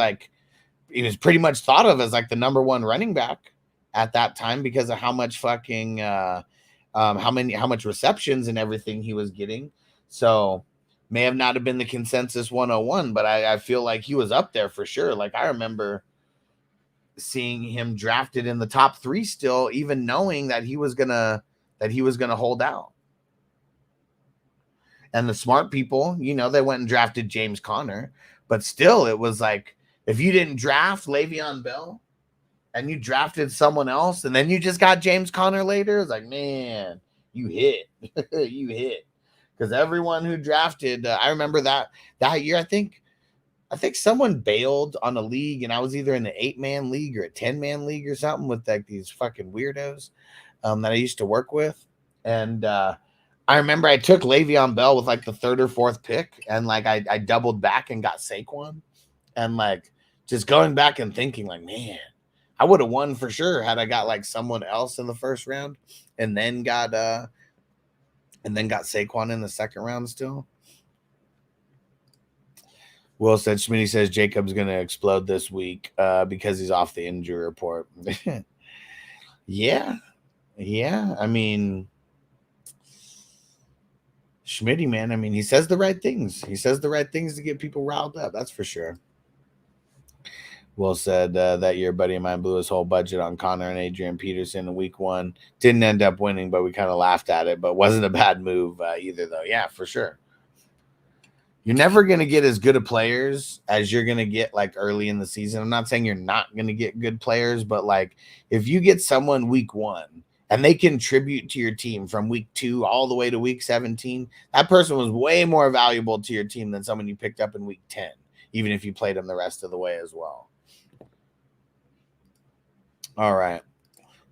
pretty much thought of as like the number 1 running back at that time because of how much fucking how much receptions and everything he was getting. So may have not have been the consensus 101, but I feel like he was up there for sure. Like I remember seeing him drafted in the top 3 still, even knowing that he was gonna hold out. And the smart people, you know, they went and drafted James Conner, but still it was like, if you didn't draft Le'Veon Bell and you drafted someone else and then you just got James Conner later, it's like, man, you hit. You hit. Because everyone who drafted, I remember that year, I think someone bailed on a league, and I was either in an 8-man league or a 10-man league or something with like these fucking weirdos that I used to work with. And I remember I took Le'Veon Bell with like the 3rd or 4th pick, and like I doubled back and got Saquon. And like just going back and thinking like, man, I would have won for sure had I got like someone else in the first round and then got Saquon in the second round still. Will said, Smitty says Jacob's going to explode this week because he's off the injury report. Yeah. I mean, Schmitty, man, I mean, he says the right things. He says the right things to get people riled up. That's for sure. Will said that year, buddy of mine blew his whole budget on Connor and Adrian Peterson in week 1. Didn't end up winning, but we kind of laughed at it. But wasn't a bad move either, though. Yeah, for sure. You're never going to get as good of players as you're going to get like early in the season. I'm not saying you're not going to get good players, but like if you get someone week 1 and they contribute to your team from week 2 all the way to week 17, that person was way more valuable to your team than someone you picked up in week 10, even if you played them the rest of the way as well. All right.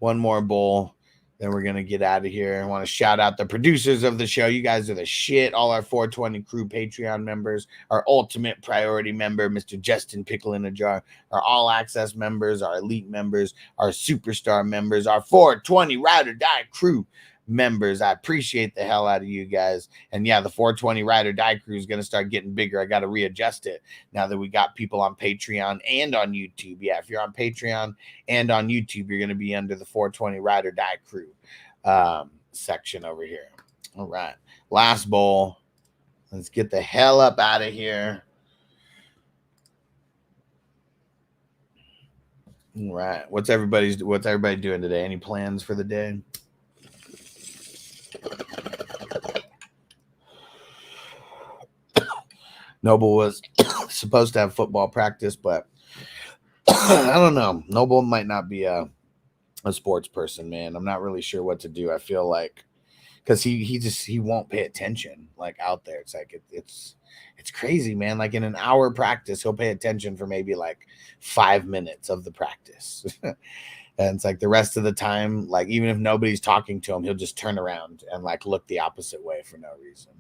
One more bowl. Then we're going to get out of here. I want to shout out the producers of the show. You guys are the shit. All our 420 crew Patreon members, our ultimate priority member, Mr. Justin Pickle in a Jar, our all access members, our elite members, our superstar members, our 420 Ride or Die crew members. I appreciate the hell out of you guys. And yeah, the 420 Ride or Die crew is going to start getting bigger. I got to readjust it now that we got people on Patreon and on YouTube. Yeah, if you're on Patreon and on YouTube, you're going to be under the 420 Ride or Die crew section over here. All right, last bowl. Let's get the hell up out of here. All right, what's everybody doing today? Any plans for the day? Noble was supposed to have football practice, but I don't know. Noble might not be a sports person, man. I'm not really sure what to do. I feel like because he won't pay attention like out there. It's like it's crazy, man. Like in an hour practice, he'll pay attention for maybe like 5 minutes of the practice. And it's like the rest of the time, like even if nobody's talking to him, he'll just turn around and like look the opposite way for no reason.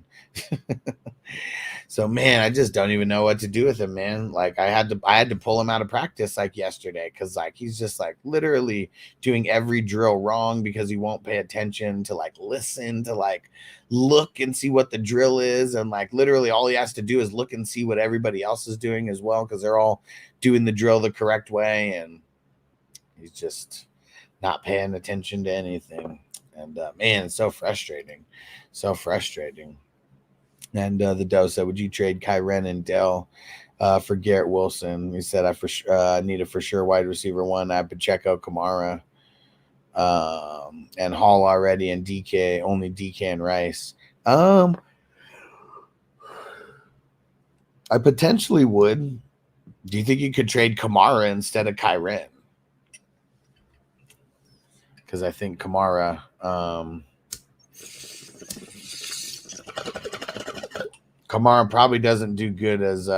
So man, I just don't even know what to do with him, man. Like I had to pull him out of practice like yesterday because like he's just like literally doing every drill wrong because he won't pay attention to like listen to like look and see what the drill is, and like literally all he has to do is look and see what everybody else is doing as well because they're all doing the drill the correct way, and he's just not paying attention to anything. And man, it's so frustrating. And the Doe said, would you trade Kyren and Dell for Garrett Wilson? He said, I need a for sure wide receiver 1. I have Pacheco, Kamara, and Hall already, and DK, only DK and Rice. I potentially would. Do you think you could trade Kamara instead of Kyren? Because I think Kamara probably doesn't do good as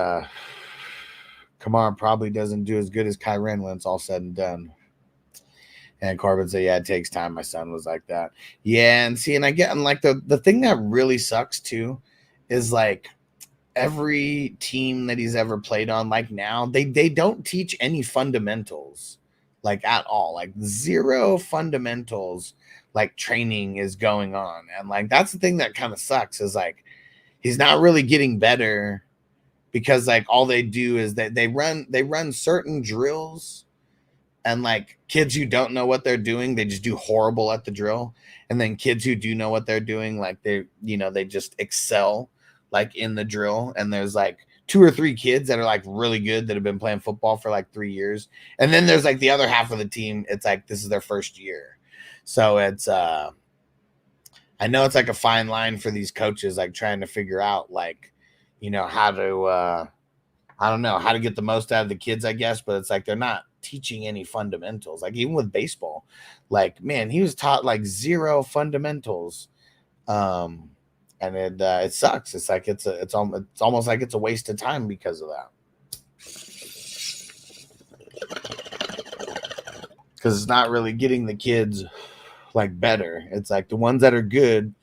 Kyren when it's all said and done. And Corbin said, yeah, it takes time. My son was like that. Yeah, and see, and like the thing that really sucks too is like every team that he's ever played on, like now, they don't teach any fundamentals. Like at all, like zero fundamentals, like training is going on. And like, that's the thing that kind of sucks is like, he's not really getting better because like all they do is that they run certain drills, and like kids who don't know what they're doing, they just do horrible at the drill. And then kids who do know what they're doing, like they just excel like in the drill. And there's like 2 or 3 kids that are like really good that have been playing football for like 3 years. And then there's like the other half of the team. It's like, this is their first year. So it's, I know it's like a fine line for these coaches, like trying to figure out like, how to, I don't know, how to get the most out of the kids, I guess. But it's like, they're not teaching any fundamentals. Like even with baseball, like, man, he was taught like zero fundamentals. And it sucks. It's like it's almost like it's a waste of time because of that. Because it's not really getting the kids like better. It's like the ones that are good,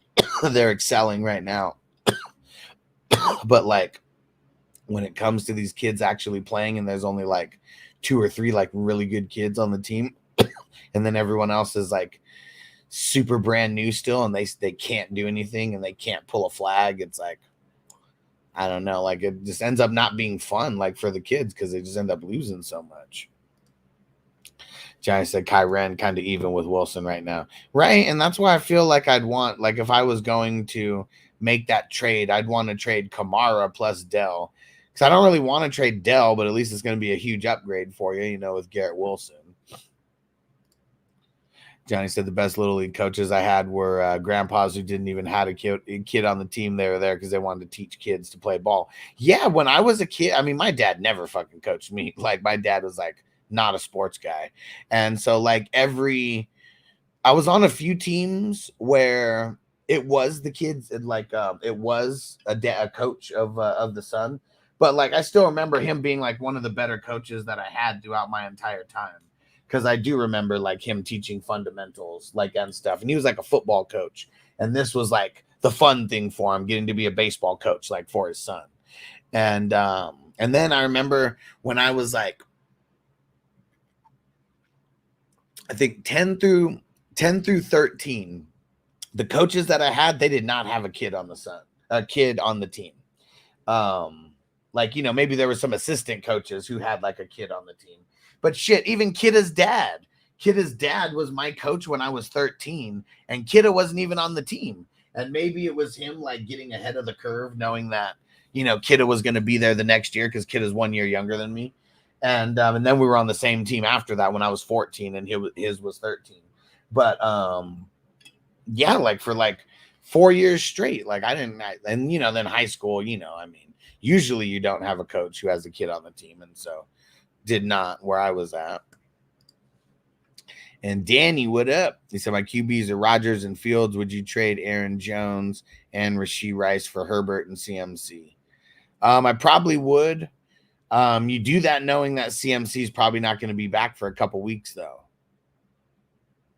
they're excelling right now. But like when it comes to these kids actually playing, and there's only like 2 or 3 like really good kids on the team, and then everyone else is like super brand new still, and they can't do anything and they can't pull a flag. It's like, I don't know, like it just ends up not being fun, like for the kids, because they just end up losing so much. Johnny said Kyren kind of even with Wilson right now. Right. And that's why I feel like I'd want, like, if I was going to make that trade, I'd want to trade Kamara plus Dell. Because I don't really want to trade Dell, but at least it's going to be a huge upgrade for you, you know, with Garrett Wilson. Johnny said the best Little League coaches I had were grandpas who didn't even have a kid on the team. They were there because they wanted to teach kids to play ball. Yeah, when I was a kid, I mean, my dad never fucking coached me. Like, my dad was like, not a sports guy. And so like I was on a few teams where it was the kids and like it was a coach of the son, but like I still remember him being like one of the better coaches that I had throughout my entire time, because I do remember like him teaching fundamentals like and stuff, and he was like a football coach, and this was like the fun thing for him, getting to be a baseball coach like for his son. And then I remember when I was like, I think 10 through 13, the coaches that I had, they did not have a kid on the team. Like, you know, maybe there were some assistant coaches who had like a kid on the team, but shit, even Kidda's dad was my coach when I was 13, and Kidda wasn't even on the team. And maybe it was him like getting ahead of the curve, knowing that, you know, Kidda was going to be there the next year, because Kidda's 1 year younger than me. And then we were on the same team after that when I was 14 and his was 13. But yeah, like for like 4 years straight, like and you know, then high school, you know, I mean, usually you don't have a coach who has a kid on the team, and so did not where I was at. And Danny, what up? He said my QBs are Rodgers and Fields. Would you trade Aaron Jones and Rashee Rice for Herbert and CMC? I probably would. You do that knowing that CMC is probably not going to be back for a couple weeks, though.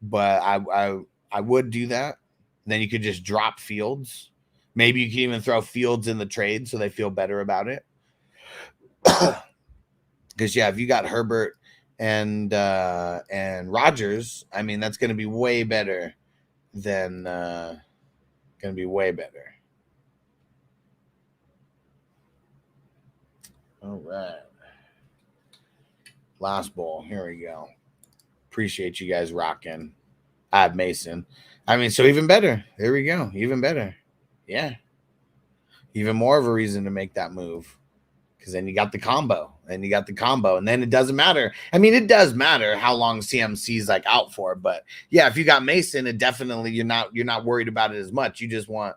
But I would do that. And then you could just drop Fields. Maybe you can even throw Fields in the trade so they feel better about it. Because yeah, if you got Herbert and Rodgers, I mean, that's going to be way better than All right. Last ball. Here we go. Appreciate you guys rocking. I have Mason. I mean, so even better. There we go. Even better. Yeah. Even more of a reason to make that move. Because then you got the combo. And then it doesn't matter. I mean, it does matter how long CMC is like out for. But yeah, if you got Mason, it definitely you're not worried about it as much. You just want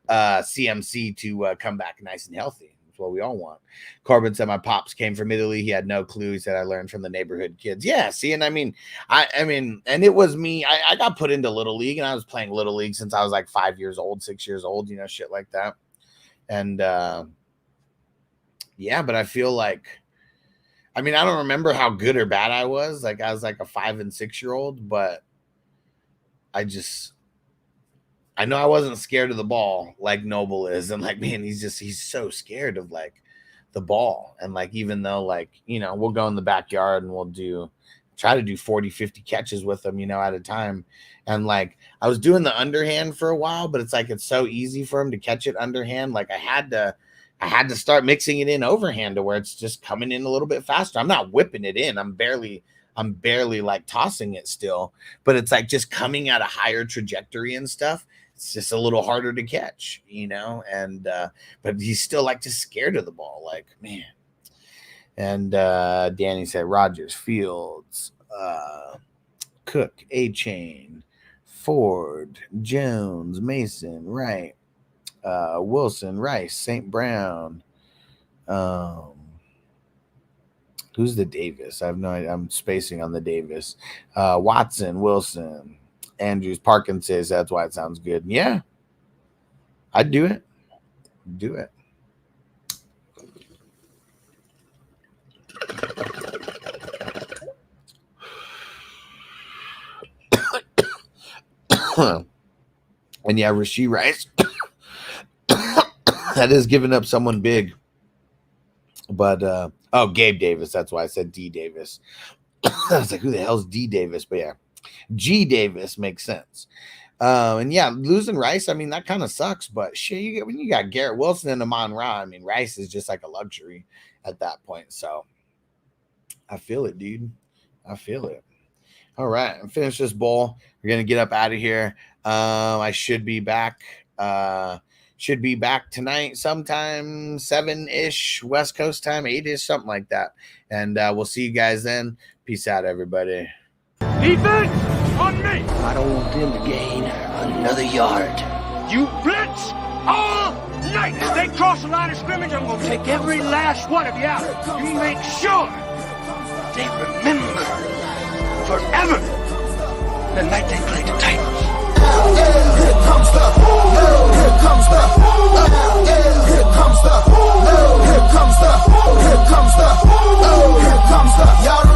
CMC to come back nice and healthy. What we all want. Corbin said my pops came from Italy. He had no clue. He said I learned from the neighborhood kids. Yeah, see, and I mean, and it was me. I got put into Little League, and I was playing Little League since I was like 5 years old, 6 years old, you know, shit like that. And yeah, but I feel like, I mean, I don't remember how good or bad I was. Like I was like a 5 and 6 year old, but I know I wasn't scared of the ball like Noble is. And like, man, he's so scared of like the ball. And like, even though like, you know, we'll go in the backyard and we'll try to do 40, 50 catches with him, you know, at a time. And like, I was doing the underhand for a while, but it's like, it's so easy for him to catch it underhand. Like I had to start mixing it in overhand to where it's just coming in a little bit faster. I'm not whipping it in. I'm barely like tossing it still, but it's like just coming at a higher trajectory and stuff. It's just a little harder to catch, you know, and but he's still like just scared of the ball, like, man. And Danny said Rodgers, Fields, Cook, A-Chain, Ford, Jones, Mason, Wright, Wilson, Rice, St. Brown. Who's the Davis? I have no idea. I'm spacing on the Davis. Watson, Wilson, Andrews, Parkins says that's why it sounds good. Yeah, I'd do it. Do it. And yeah, Rashee Rice. That is giving up someone big. But Gabe Davis. That's why I said D Davis. I was like, who the hell's D Davis? But yeah. G Davis makes sense. And yeah, losing Rice, I mean, that kind of sucks, but shit, when you got Garrett Wilson and Amon Ra, I mean, Rice is just like a luxury at that point. So I feel it, dude. I feel it. All right, I'm finished this bowl. We're gonna get up out of here. I should be back. Should be back tonight sometime 7-ish West Coast time, 8-ish, something like that. And we'll see you guys then. Peace out, everybody. Defense on me. I don't want them to gain another yard. You blitz all night. If they cross the line of scrimmage, I'm going to take every last one of you out. You make sure they remember forever the night they played the Titans. Here comes the, here comes the, here comes the, here comes the, here comes the, here comes the, y'all